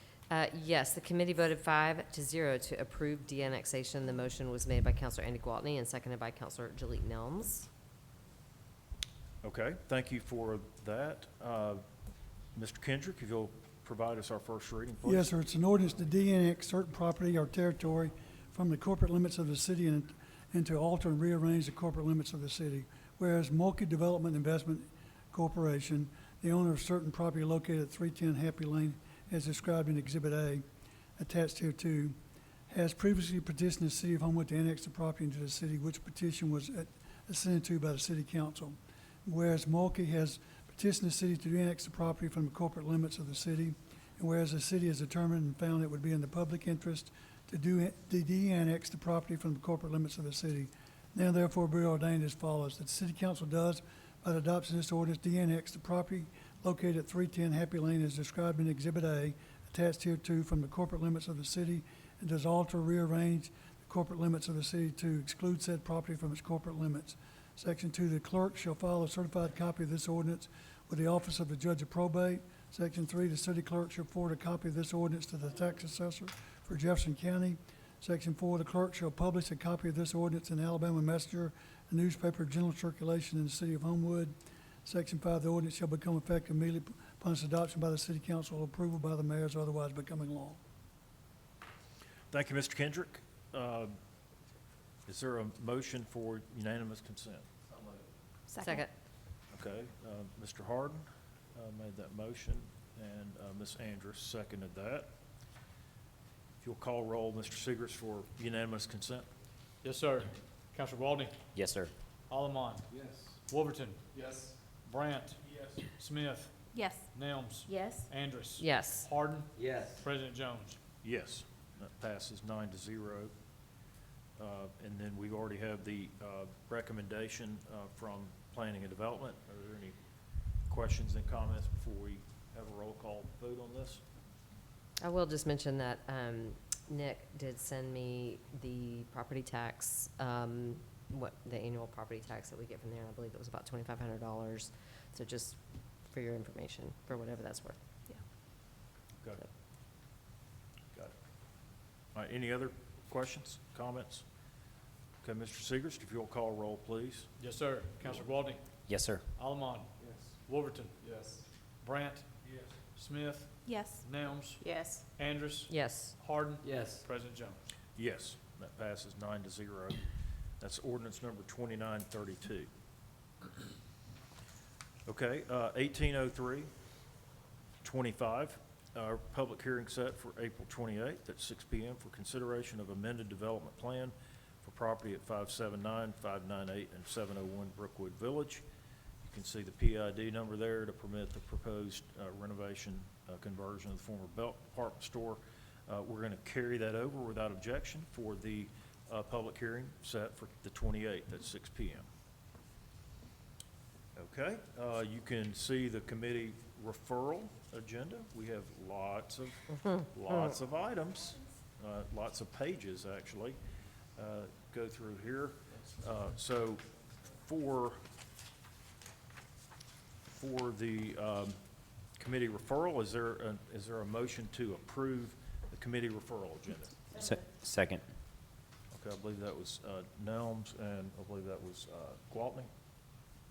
Yes, the committee voted 5-0 to approve de-annexation. The motion was made by Counselor Andy Gwaltney and seconded by Counselor Jaleel Nelms. Okay, thank you for that. Mr. Kendrick, if you'll provide us our first reading, please. Yes, sir. It's an ordinance to de-annex certain property or territory from the corporate limits of the city and to alter and rearrange the corporate limits of the city. Whereas Mulkey Development Investment Corporation, the owner of certain property located at 310 Happy Lane, as described in Exhibit A, attached here too, has previously petitioned the City of Homewood to annex the property into the city, which petition was assented to by the City Council. Whereas Mulkey has petitioned the city to de-annex the property from the corporate limits of the city, and whereas the city has determined and found it would be in the public interest to de-annex the property from the corporate limits of the city, now therefore be ordained as follows, that the City Council does, by the adoption of this ordinance, de-annex the property located at 310 Happy Lane as described in Exhibit A, attached here too, from the corporate limits of the city, and does alter, rearrange the corporate limits of the city to exclude said property from its corporate limits. Section 2, the clerk shall file a certified copy of this ordinance with the office of the judge of probate. Section 3, the city clerk shall forward a copy of this ordinance to the tax assessor for Jefferson County. Section 4, the clerk shall publish a copy of this ordinance in the Alabama Messenger, a newspaper of general circulation in the city of Homewood. Section 5, the ordinance shall become effective immediately upon its adoption by the city council or approval by the mayors, otherwise becoming law. Thank you, Mr. Kendrick. Is there a motion for unanimous consent? Second. Okay, Mr. Harden made that motion, and Ms. Andrus seconded that. If you'll call roll, Mr. Segrist, for unanimous consent. Yes, sir. Counselor Walden. Yes, sir. Alderman. Yes. Wolverton. Yes. Brandt. Yes. Smith. Yes. Nelms. Yes. Andrus. Yes. Harden. Yes. President Jones. Yes, that passes 9-0. And then we already have the recommendation from Planning and Development. Are there any questions and comments before we have a roll call vote on this? I will just mention that Nick did send me the property tax, the annual property tax that we get from there. I believe it was about $2,500. So just for your information, for whatever that's worth. Yeah. Got it. Got it. All right, any other questions, comments? Okay, Mr. Segrist, if you'll call roll, please. Yes, sir. Counselor Walden. Yes, sir. Alderman. Yes. Wolverton. Yes. Brandt. Yes. Smith. Yes. Nelms. Yes. Andrus. Yes. Harden. Yes. President Jones. Yes, that passes 9-0. That's ordinance number 2932. Okay, 1803-25, our public hearing set for April 28th at 6 p.m. for consideration of amended development plan for property at 579, 598, and 701 Brookwood Village. You can see the PID number there to permit the proposed renovation conversion of the former Belt Department store. We're going to carry that over without objection for the public hearing set for the 28th at 6 p.m. Okay, you can see the committee referral agenda. We have lots of items, lots of pages actually, go through here. So for the committee referral, is there a motion to approve the committee referral agenda? Second. Okay, I believe that was Nelms, and I believe that was Gwaltney.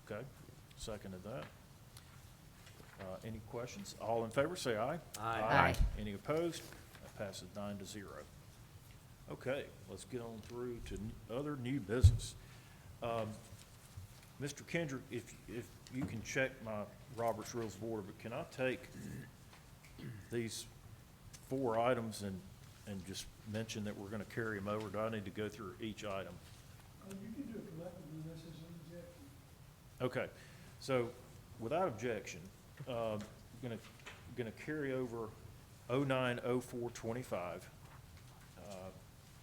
Okay, seconded that. Any questions? All in favor, say aye. Aye. Aye. Any opposed? That passes 9-0. Okay, let's get on through to other new business. Mr. Kendrick, if you can check my Robert's Rules of Order, but can I take these 4 items and just mention that we're going to carry them over? Do I need to go through each item? You can do it collectively unless there's an objection. Okay, so without objection, gonna carry over 090425,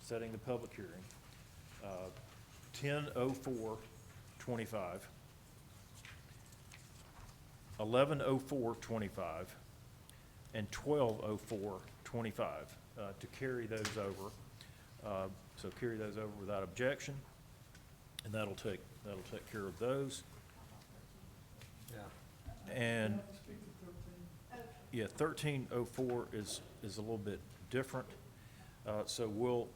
setting the public hearing, 100425, 110425, and 120425, to carry those over. So carry those over without objection, and that'll take care of those. Yeah. And, yeah, 1304 is a little bit different. So we'll,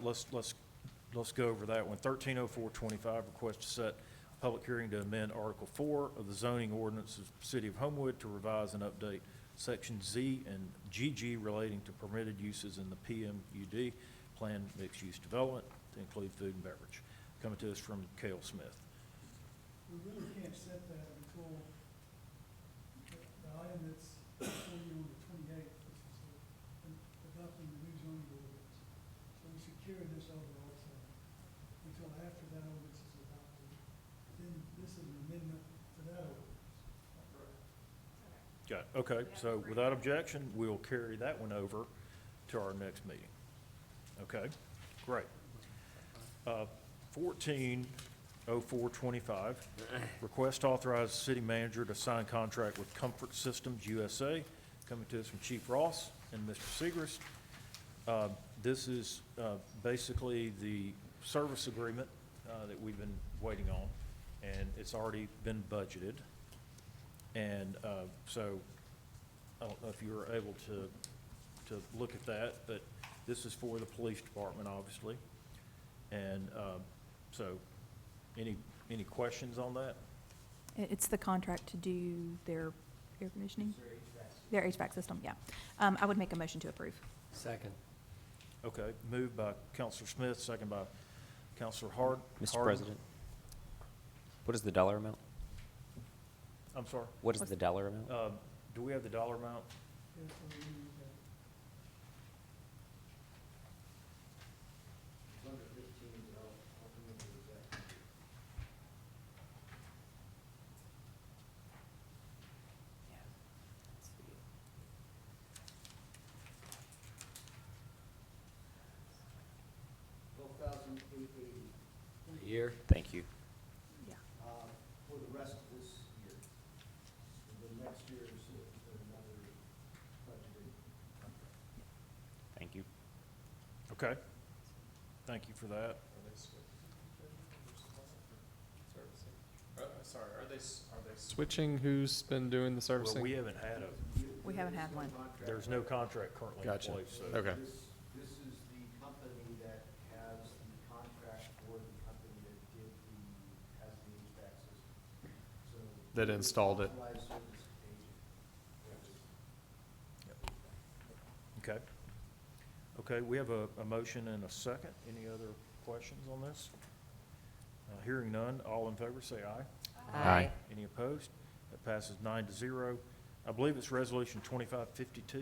let's go over that one. 130425, request to set public hearing to amend Article 4 of the zoning ordinance of the City of Homewood to revise and update Section Z and GG relating to permitted uses in the PMUD, Planned Mixed-Use Development, to include food and beverage. Coming to us from Cale Smith. We really can't set that until the item that's before you on the 28th, which is adopting the new zoning ordinance. So we should carry this over also until after that ordinance is adopted. Then this is an amendment to that ordinance. Got it. Okay, so without objection, we'll carry that one over to our next meeting. Okay, great. 140425, request to authorize the city manager to sign contract with Comfort Systems USA, coming to us from Chief Ross and Mr. Segrist. This is basically the service agreement that we've been waiting on, and it's already been budgeted. And so I don't know if you were able to look at that, but this is for the police department, obviously. And so any questions on that? It's the contract to do their air conditioning? Their HVAC system, yeah. I would make a motion to approve. Second. Okay, moved by Counselor Smith, second by Counselor Hard. Mr. Harden. President, what is the dollar amount? I'm sorry, What is the dollar amount? do we have the dollar amount? Yeah, so we need that. A year? Thank you. For the rest of this year. The next year is another budgeted contract. Thank you. Okay, thank you for that. Sorry, are they switching who's been doing the Well, servicing? we haven't had We haven't had one. there's no contract currently in Gotcha. place, so. Okay. This is the company that has the contract for the company that has the HVAC system. So That installed it. authorized service agent. Okay. Okay, we have a motion and a second. Any other questions on this? Hearing none, all in favor say aye. Aye. Any opposed? That passes 9-0. I believe it's resolution 2552.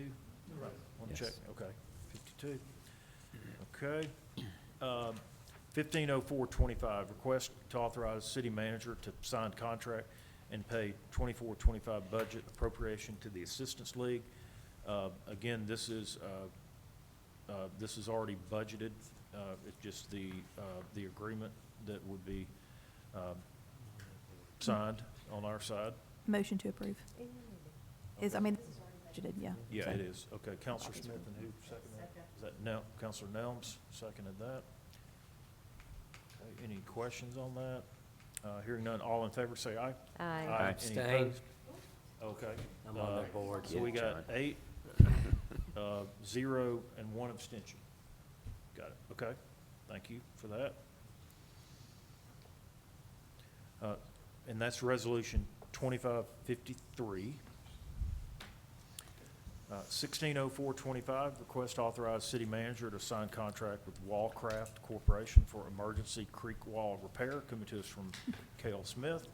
Right. Want to Yes. check? Okay, 52. Okay. 150425, request to authorize city manager to sign contract and pay 24-25 budget appropriation to the Assistance League. Again, this is already budgeted. It's just the agreement that would be signed on our side. Motion to approve. Is, I mean, budgeted, yeah. Yeah, So- it is. Okay, Counselor Smith, and who seconded that? Is that Counselor Nelms seconded that? Okay, any questions on that? Hearing none, all in favor say aye. Aye. Any Abstain. opposed? Okay. I'm on their board. So we Yeah, got 8, 0, and 1 abstention. Got it, okay. Thank you for that. And that's resolution 2553. 160425, request to authorize city manager to sign contract with Wallcraft Corporation for emergency creek wall repair, coming to us from Cale Smith.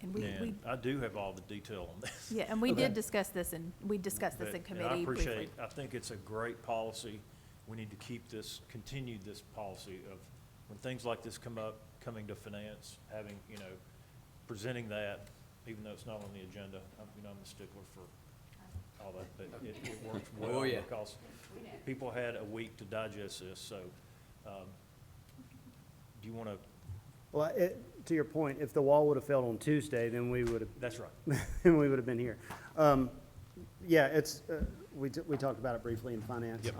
And we, And I do have all the detail on this. yeah, and we Okay. did discuss this, and we discussed this But- in and I committee briefly. appreciate, I think it's a great policy. We need to keep this, continue this policy of when things like this come up, coming to finance, having, presenting that, even though it's not on the agenda. I'm a stickler for all that, but it works well. Oh, yeah. Because people had a week to digest this, so, do you want to, Well, to your point, if the wall would have failed on Tuesday, then we would have, that's right. then we would have been here. Yeah, it's, we talked about it briefly in finance. Yep.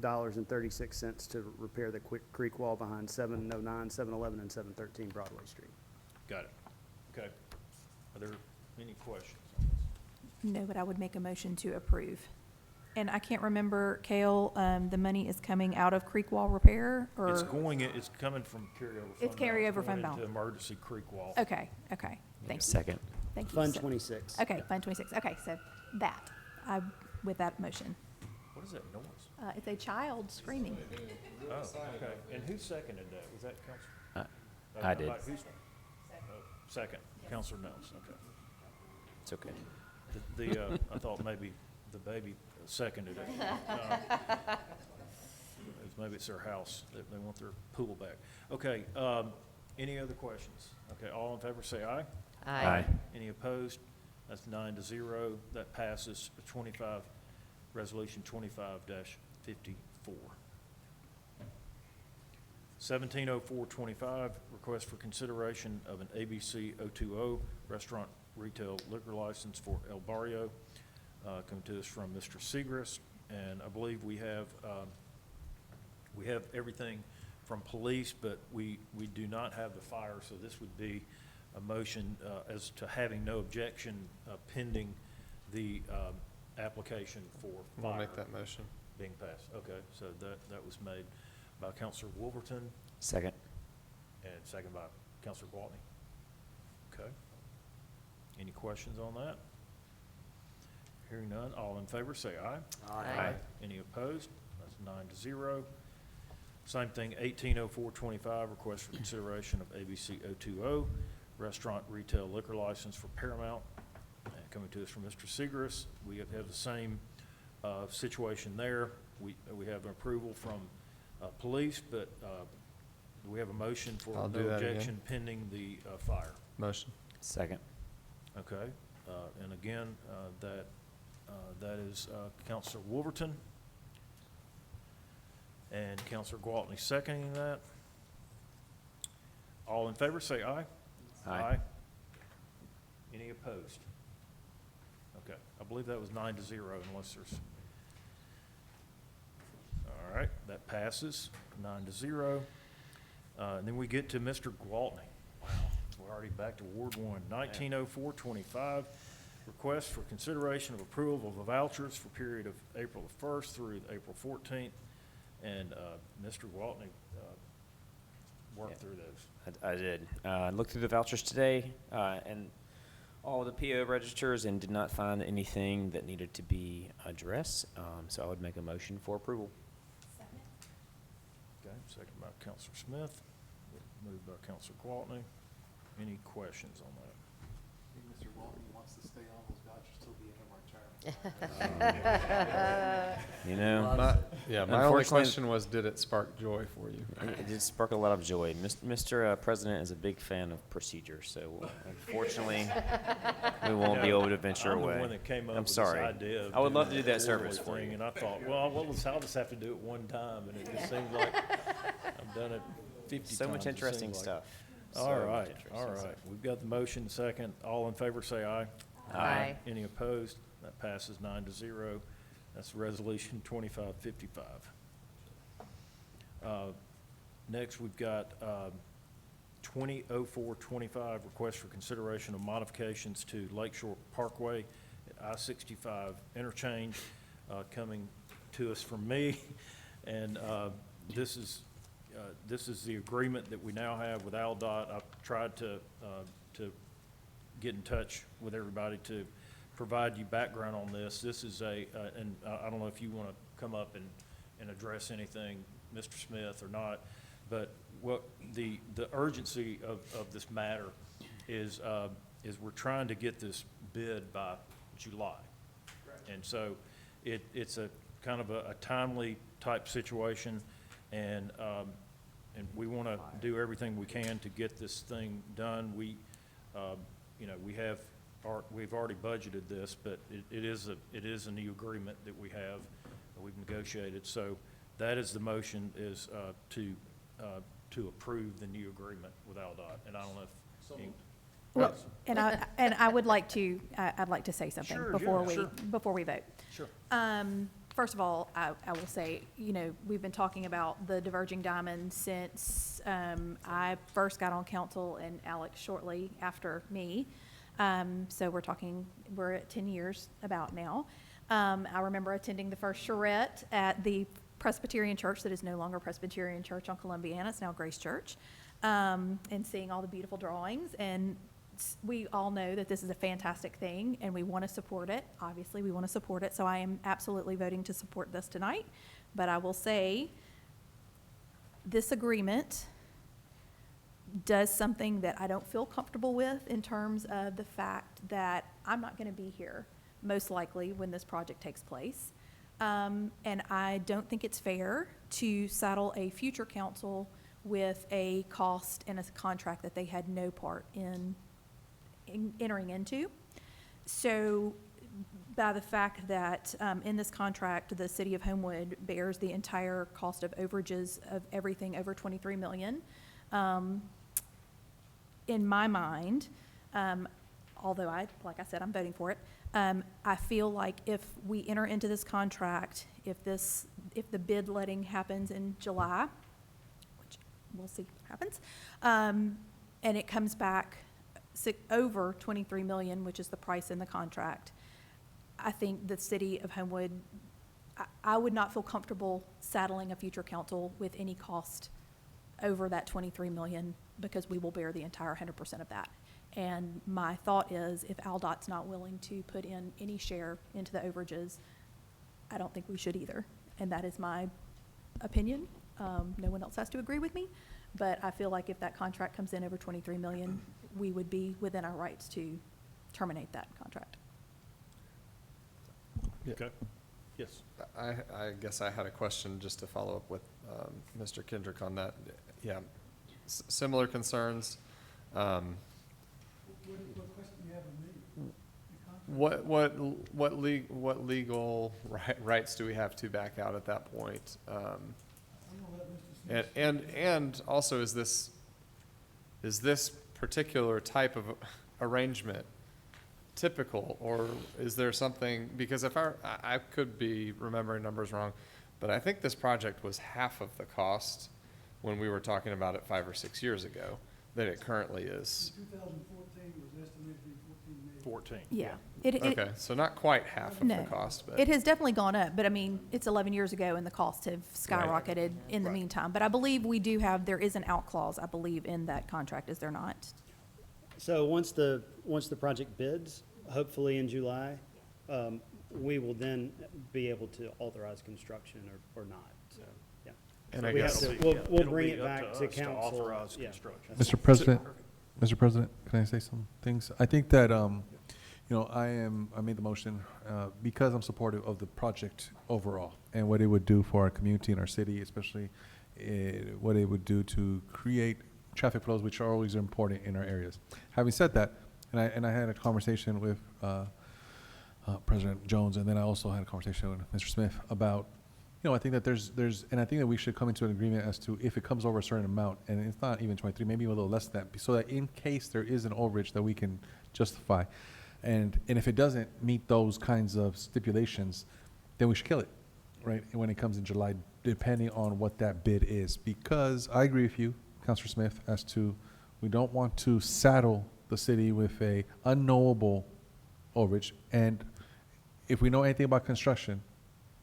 $108,853.36 to repair the creek wall behind 709, 711, and 713 Broadway Street. Got it. Okay. Are there any questions on this? No, but I would make a motion to approve. And I can't remember, Kale, the money is coming out of creek wall repair, or? It's coming from carryover fund. It's balance, carryover going fund into balance. emergency creek wall. Okay, thank you. Second. Thank you. Fund So- 26. Okay, Fund 26, okay, so that, with that motion. What is that noise? It's a child screaming. Oh, okay. And who seconded that? Was that Council? I did. Second, Counselor Nels, okay. It's okay. I thought maybe the baby seconded it. Maybe it's their house, they want their pool back. Okay, any other questions? Okay, all in favor say aye. Aye. Any opposed? That's 9-0, that passes. 25, Resolution 25-54. 170425, request for consideration of an ABC 020 restaurant retail liquor license for El Barrio, coming to us from Mr. Segrist, and I believe we have everything from police, but we do not have the fire, so this would be a motion as to having no objection pending the application for I'll fire make that motion. being passed. Okay, so that was made by Counselor Wolverton Second. and second by Counselor Gwaltney. Okay. Any questions on that? Hearing none, all in favor say aye. Aye. Any opposed? That's 9-0. Same thing, 180425, request for consideration of ABC 020, restaurant retail liquor license for Paramount. And coming to us from Mr. Segrist, we have the same situation there. We have an approval from police, but we have a motion for I'll no do that again. objection pending the fire. Motion. Second. Okay, and again, that is Counselor Wolverton and Counselor Gwaltney seconding that. All in favor, say aye. Aye. Any opposed? Okay, I believe that was 9-0 unless there's, all right, that passes, 9-0. And then we get to Mr. Gwaltney. Wow, we're already back to Ward 1. 190425, request for consideration of approval of vouchers for period of April the 1st through April 14th. And Mr. Gwaltney worked through those. I did. Looked through the vouchers today, and all the PO registers, and did not find anything that needed to be addressed. So I would make a motion for approval. Okay, second by Counselor Smith, moved by Counselor Gwaltney. Any questions on that? Mr. Walton wants to stay on those vouchers till the end of our term. You know, My only Unfortunately- question was, did it spark joy for you? it did spark a lot of joy. Mr. President is a big fan of procedure, so unfortunately, we won't be able to venture I'm away. the one that came up I'm with this sorry. idea of I would doing love to do that the service quarterly for thing, you. And I thought, well, I'll just have to do it one time, and it just seems like I've done it 50 times. So much it interesting seems like. stuff. All So much right, interesting all stuff. right. We've got the motion second. All in favor, say aye. Aye. Any opposed? That passes 9-0. That's Resolution 2555. Next, we've got 200425, request for consideration of modifications to Lakeshore Parkway at I-65 interchange, coming to us from me. And this is the agreement that we now have with ALDOT. I've tried to get in touch with everybody to provide you background on this. This is and I don't know if you want to come up and address anything, Mr. Smith, or not, but what the urgency of this matter is we're trying to get this bid by July. And so it's a kind of a timely type situation, and we want to do everything we can to get this thing done. We've already budgeted this, but it is a new agreement that we have, that we've negotiated. So that is the motion, is to approve the new agreement with ALDOT. And I don't know if. Well, and I would like to, I'd like to say something Sure, before yeah, sure. before we vote. Sure. First of all, I will say, we've been talking about the Diverging Diamond since I first got on council, and Alex shortly after me. So we're at 10 years about now. I remember attending the first charrette at the Presbyterian Church that is no longer Presbyterian Church on Columbiana, it's now Grace Church, and seeing all the beautiful drawings. And we all know that this is a fantastic thing, and we want to support it. Obviously, we want to support it, so I am absolutely voting to support this tonight. But I will say, this agreement does something that I don't feel comfortable with in terms of the fact that I'm not going to be here, most likely, when this project takes place. And I don't think it's fair to saddle a future council with a cost and a contract that they had no part in entering into. So by the fact that in this contract, the City of Homewood bears the entire cost of overages of everything over 23 million, in my mind, although like I said, I'm voting for it, I feel like if we enter into this contract, if the bid letting happens in July, which we'll see what happens, and it comes back over 23 million, which is the price in the contract, I think the City of Homewood, I would not feel comfortable saddling a future council with any cost over that 23 million, because we will bear the entire 100% of that. And my thought is, if ALDOT's not willing to put in any share into the overages, I don't think we should either. And that is my opinion. No one else has to agree with me, but I feel like if that contract comes in over 23 million, we would be within our rights to terminate that contract. Okay. Yes. I guess I had a question just to follow up with Mr. Kendrick on that. Yeah, similar concerns. What question do you have of me? What legal rights do we have to back out at that point? I'm gonna let Mr. Smith. And also, is this particular type of arrangement typical, or is there something, because if I could be remembering numbers wrong, but I think this project was half of the cost when we were talking about it 5 or 6 years ago that it currently is. 2014 was estimated to be 14 million. 14. Yeah. Okay, so not quite half of the No. cost, but. It has definitely gone up, but I mean, it's 11 years ago and the costs have skyrocketed in the Right. meantime. But I believe there is an out clause, I believe, in that contract, is there not? So once the project bids, hopefully in July, we will then be able to authorize construction or not, so, yeah. And So I we have guess- to- It'll We'll be bring it up back to us to council. authorize Yeah. construction. Mr. President, can I say some things? I think that, I made the motion, because I'm supportive of the project overall and what it would do for our community and our city, especially what it would do to create traffic flows, which are always important in our areas. Having said that, and I had a conversation with, President Jones, and then I also had a conversation with Mr. Smith about, I think that and I think that we should come into an agreement as to if it comes over a certain amount, and it's not even 23, maybe a little less than that, so that in case there is an overage that we can justify. And if it doesn't meet those kinds of stipulations, then we should kill it, right? And when it comes in July, depending on what that bid is. Because I agree with you, Councilor Smith, as to we don't want to saddle the city with a unknowable overage. And if we know anything about construction,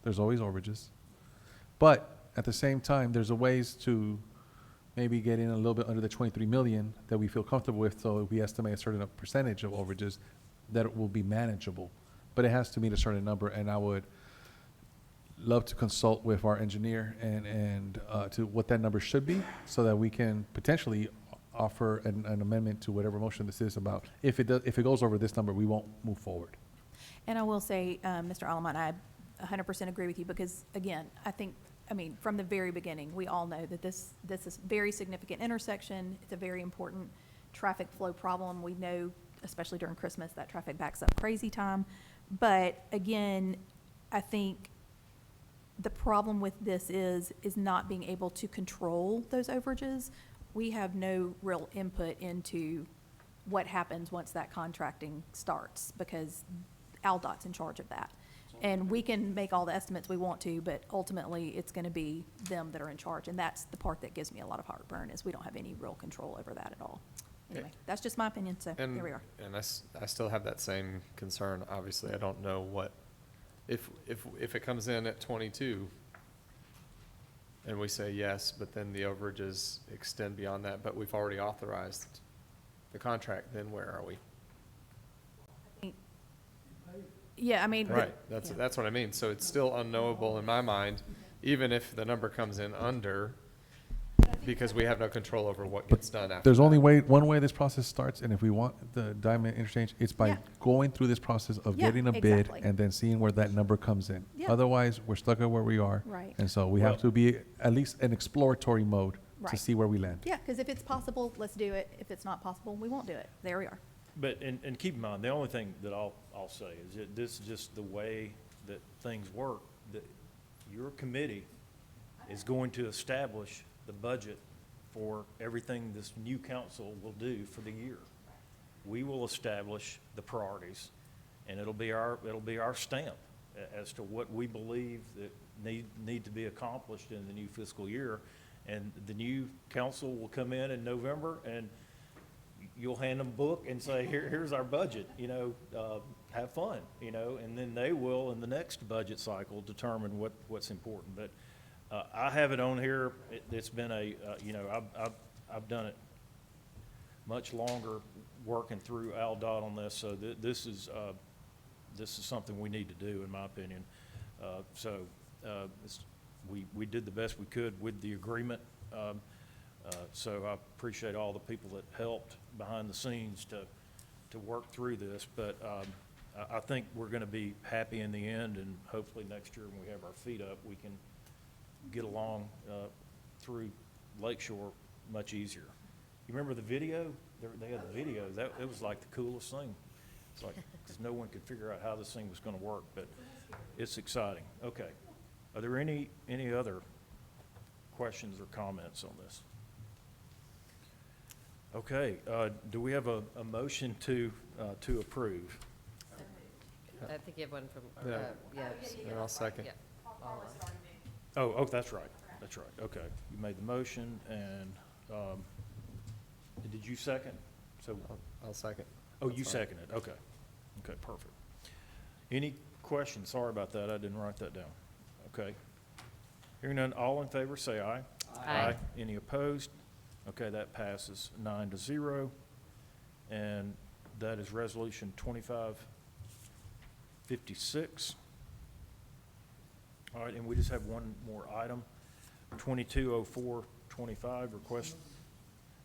there's always overages. But at the same time, there's a ways to maybe get in a little bit under the 23 million that we feel comfortable with. So if we estimate a certain percentage of overages, that it will be manageable. But it has to meet a certain number, and I would love to consult with our engineer and to what that number should be, so that we can potentially offer an amendment to whatever motion this is about. If it goes over this number, we won't move forward. And I will say, Mr. Alaman, I 100% agree with you, because again, from the very beginning, we all know that this is a very significant intersection. It's a very important traffic flow problem. We know, especially during Christmas, that traffic backs up crazy time. But again, I think the problem with this is not being able to control those overages. We have no real input into what happens once that contracting starts, because ALDOT's in charge of that. And we can make all the estimates we want to, but ultimately, it's going to be them that are in charge. And that's the part that gives me a lot of heartburn, is we don't have any real control over that at all. Anyway, that's just my opinion, so here we are. And I still have that same concern. Obviously, I don't know what if it comes in at 22, and we say yes, but then the overages extend beyond that, but we've already authorized the contract, then where are we? Yeah, I mean. Right, that's what I mean. So it's still unknowable in my mind, even if the number comes in under, because we have no control over what gets done after. There's only one way this process starts, and if we want the Diamond interchange, it's by Yeah. going through this process of Yeah, getting a bid exactly. and then seeing where that number comes in. Yeah. Otherwise, we're stuck at where we are. Right. And so we have to be at least in exploratory mode to Right. see where we land. Yeah, because if it's possible, let's do it. If it's not possible, we won't do it. There we are. But, and keep in mind, the only thing that I'll say is that this is just the way that things work, that your committee is going to establish the budget for everything this new council will do for the year. We will establish the priorities, and it'll be our stamp as to what we believe that need to be accomplished in the new fiscal year. And the new council will come in November, and you'll hand them a book and say, here's our budget, have fun, and then they will, in the next budget cycle, determine what's important. But I have it on here. It's been I've done it much longer working through ALDOT on this, so this is something we need to do, in my opinion. We did the best we could with the agreement. So I appreciate all the people that helped behind the scenes to work through this. But I think we're going to be happy in the end, and hopefully next year when we have our feet up, we can get along through Lakeshore much easier. You remember the video? They had the video. It was like the coolest thing. It's like, because no one could figure out how this thing was going to work, but it's exciting. Okay. Are there any other questions or comments on this? Okay, do we have a motion to approve? I think you have one from, Yeah. yes. And I'll second. Yeah. Oh, that's right, okay. You made the motion, and, did you second? So, I'll second. oh, you That's fine. seconded, okay. Okay, perfect. Any questions? Sorry about that, I didn't write that down. Okay. Hearing none, all in favor, say aye. Aye. Any opposed? Okay, that passes 9-0. And that is resolution 2556. All right, and we just have one more item, 220425, request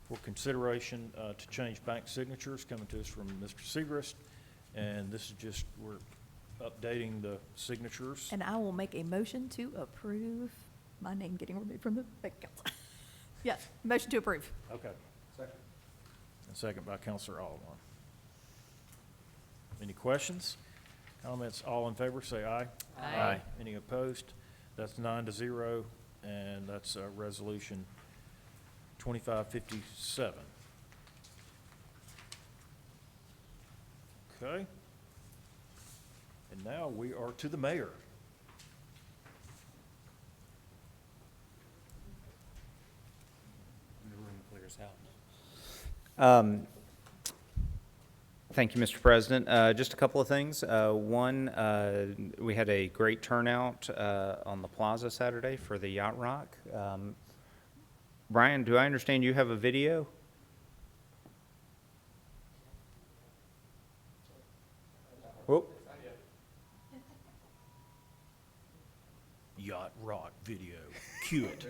for consideration to change bank signatures, coming to us from Mr. Segrist. And this is just, we're updating the signatures. And I will make a motion to approve my name getting removed from the bank account. Yes, motion to approve. Okay. Second. And second by Counselor Alwan. Any questions, comments? All in favor, say aye. Aye. Any opposed? That's 9-0, and that's resolution 2557. Okay. And now we are to the mayor. The room clears out. Thank you, Mr. President. Just a couple of things. One, we had a great turnout on the plaza Saturday for the Yacht Rock. Brian, do I understand you have a video? Whoop. Yacht Rock video. Cue it.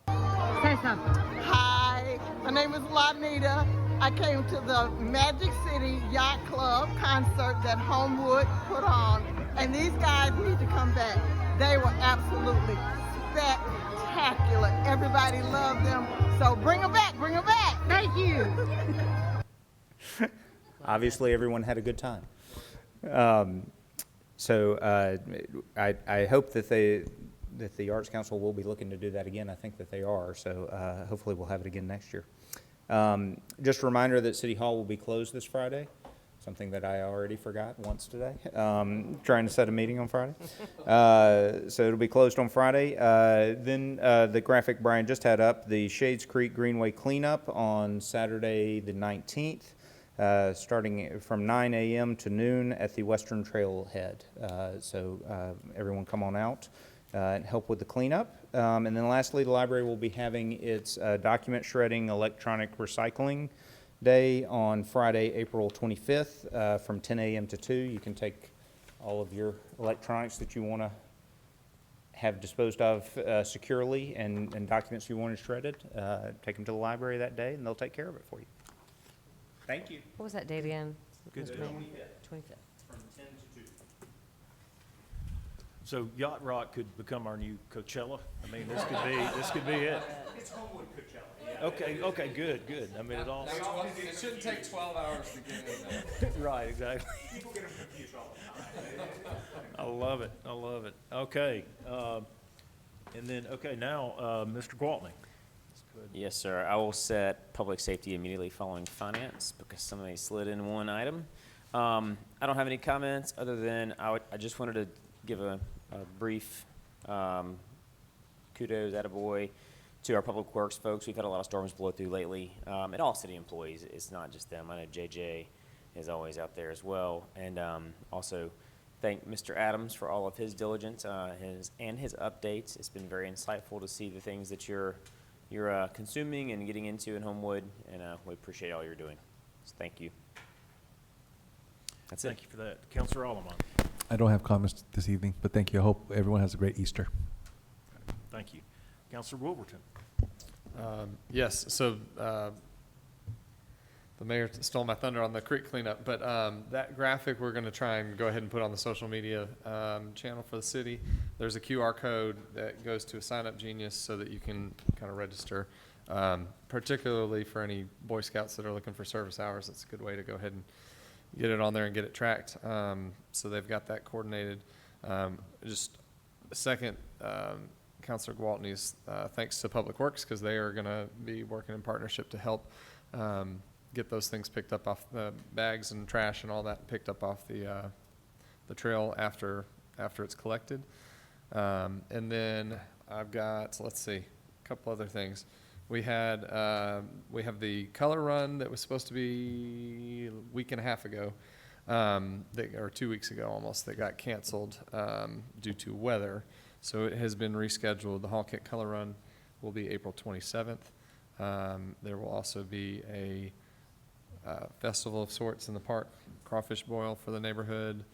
Hi, my name is Lanita. I came to the Magic City Yacht Club concert that Homewood put on, and these guys need to come back. They were absolutely spectacular. Everybody loved them, so bring them back, bring them back. Thank you. Obviously, everyone had a good time. I hope that the Arts Council will be looking to do that again. I think that they are, so hopefully we'll have it again next year. Just a reminder that City Hall will be closed this Friday, something that I already forgot once today, trying to set a meeting on Friday. So it'll be closed on Friday. Then the graphic Brian just had up, the Shades Creek Greenway cleanup on Saturday the 19th. starting from 9 a.m. to noon at the Western Trailhead. So everyone come on out and help with the cleanup. And then lastly, the library will be having its document shredding electronic recycling day on Friday, April 25th from 10 a.m. to 2. You can take all of your electronics that you want to have disposed of securely and documents you want shredded, take them to the library that day and they'll take care of it for you. Thank you. What was that date again? Good Mr. deal. Mayor? 25th. From 10 to 2. So Yacht Rock could become our new Coachella. I mean, this could be it. It's Homewood Coachella. Okay, good. I mean, it all. It shouldn't take 12 hours to get in there. Right, exactly. People get them confused all the time. I love it. Okay, and then, now, Mr. Gwaltney. Yes, sir. I will set public safety immediately following finance because somebody slid in one item. I don't have any comments other than I just wanted to give a brief kudos, attaboy, to our public works folks. We've had a lot of storms blow through lately, and all city employees. It's not just them. I know JJ is always out there as well. And also thank Mr. Adams for all of his diligence and his updates. It's been very insightful to see the things that you're consuming and getting into in Homewood, and we appreciate all you're doing. So thank you. That's it. Thank you for that. Councilor Allamont. I don't have comments this evening, but thank you. I hope everyone has a great Easter. Thank you. Councilor Wolverton. Yes, so the mayor stole my thunder on the creek cleanup, but that graphic we're going to try and go ahead and put on the social media channel for the city. There's a QR code that goes to a Sign Up Genius so that you can kind of register, particularly for any Boy Scouts that are looking for service hours. It's a good way to go ahead and get it on there and get it tracked. So they've got that coordinated. Just a second, Councilor Gwaltney's thanks to Public Works because they are going to be working in partnership to help get those things picked up off the bags and trash and all that picked up off the trail after it's collected. And then I've got, let's see, a couple other things. We have the color run that was supposed to be a week and a half ago, or 2 weeks ago almost, that got canceled due to weather. So it has been rescheduled. The Hall Kit Color Run will be April 27th. There will also be a festival of sorts in the park, crawfish boil for the neighborhood,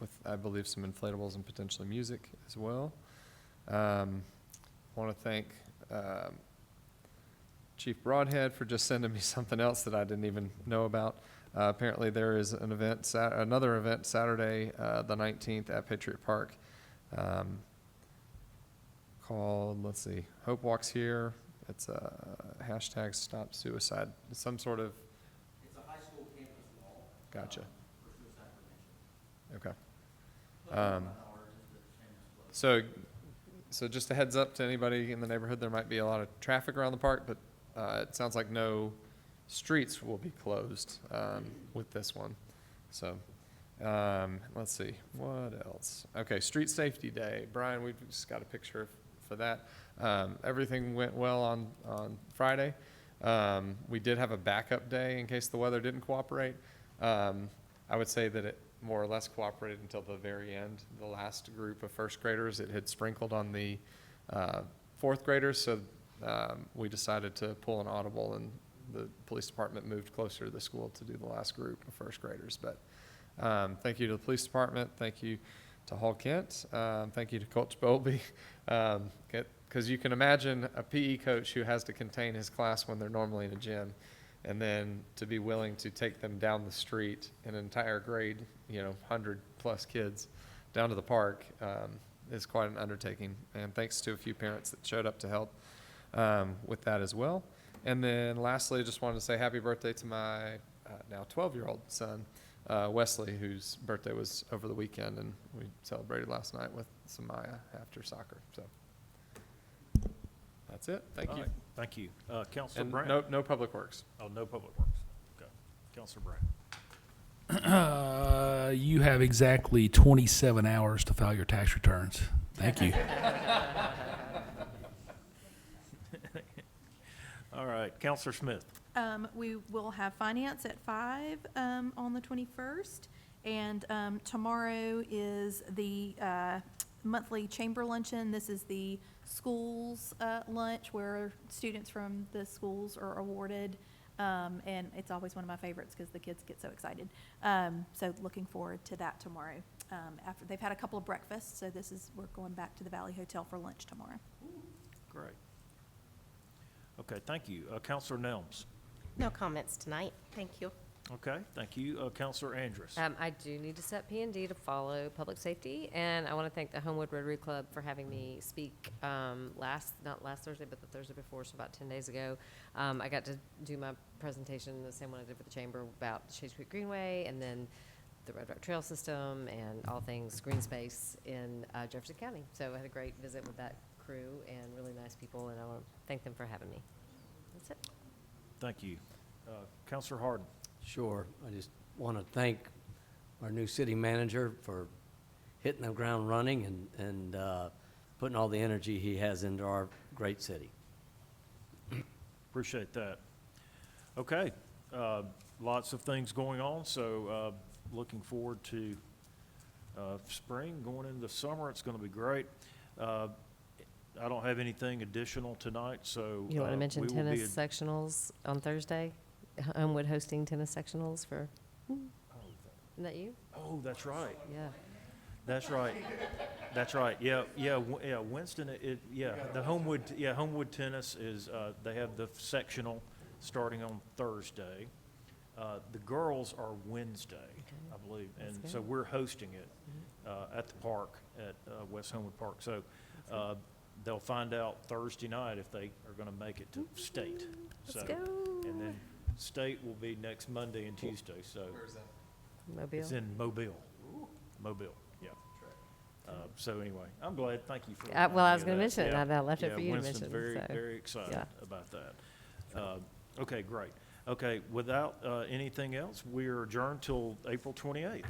with, I believe, some inflatables and potentially music as well. I want to thank Chief Broadhead for just sending me something else that I didn't even know about. Apparently there is an event, another event Saturday, the 19th at Patriot Park, called, let's see, Hope Walks Here. It's a hashtag Stop Suicide. Some sort of. It's a high school campus wall. Gotcha. For suicide prevention. Okay. So just a heads up to anybody in the neighborhood, there might be a lot of traffic around the park, but it sounds like no streets will be closed with this one. So let's see, what else? Okay, Street Safety Day. Brian, we've just got a picture for that. Everything went well on Friday. We did have a backup day in case the weather didn't cooperate. I would say that it more or less cooperated until the very end. The last group of first graders, it had sprinkled on the fourth graders, so we decided to pull an audible, and the police department moved closer to the school to do the last group of first graders. But thank you to the police department. Thank you to Hall Kent. Thank you to Coach Bowlby. Because you can imagine a PE coach who has to contain his class when they're normally in a gym, and then to be willing to take them down the street, an entire grade, 100 plus kids, down to the park is quite an undertaking. And thanks to a few parents that showed up to help with that as well. And then lastly, I just wanted to say happy birthday to my now 12-year-old son, Wesley, whose birthday was over the weekend, and we celebrated last night with Samaya after soccer. So that's it. Thank you. Right. Thank you. Councilor And Brown. no public works. Oh, no public works. Okay. Councilor Brown. You have exactly 27 hours to file your tax returns. Thank you. All right. Councilor Smith. We will have finance at 5 on the 21st, and tomorrow is the monthly chamber luncheon. This is the schools lunch where students from the schools are awarded, and it's always one of my favorites because the kids get so excited. So looking forward to that tomorrow. After they've had a couple of breakfasts, so we're going back to the Valley Hotel for lunch tomorrow. Great. Okay, thank you. Counselor Nelms. No comments tonight. Thank you. Okay, thank you. Counselor Andrus. I do need to set P&D to follow public safety, and I want to thank the Homewood Rotary Club for having me speak not last Thursday, but the Thursday before, so about 10 days ago. I got to do my presentation, the same one I did for the chamber, about Shades Creek Greenway, and then the Red Rock Trail System, and all things green space in Jefferson County. So I had a great visit with that crew, and really nice people, and I want to thank them for having me. That's it. Thank you. Counselor Harden. Sure. I just want to thank our new city manager for hitting the ground running and putting all the energy he has into our great city. Appreciate that. Okay, lots of things going on, so looking forward to spring, going into summer. It's going to be great. I don't have anything additional tonight, so You want to mention we will be tennis sectionals on Thursday? Homewood hosting tennis sectionals for, isn't that you? Oh, that's right. Yeah. That's right. That's right. Yeah, Winston, the Homewood Tennis is, they have the sectional starting on Thursday. The girls are Wednesday, I believe, and That's so good. we're hosting it at the park, at West Homewood Park. So they'll find out Thursday night if they are going to make it to state. Let's So, go. and then state will be next Monday and Tuesday, so. Where's that? Mobile. It's in Mobile. Mobile, yeah. So anyway, I'm glad, thank you for. Well, I was reminding me gonna of that. mention it, Yeah. I left it for you to Winston's mention, very, so, very excited yeah. about that. Okay, great. Okay, without anything else, we are adjourned till April 28th.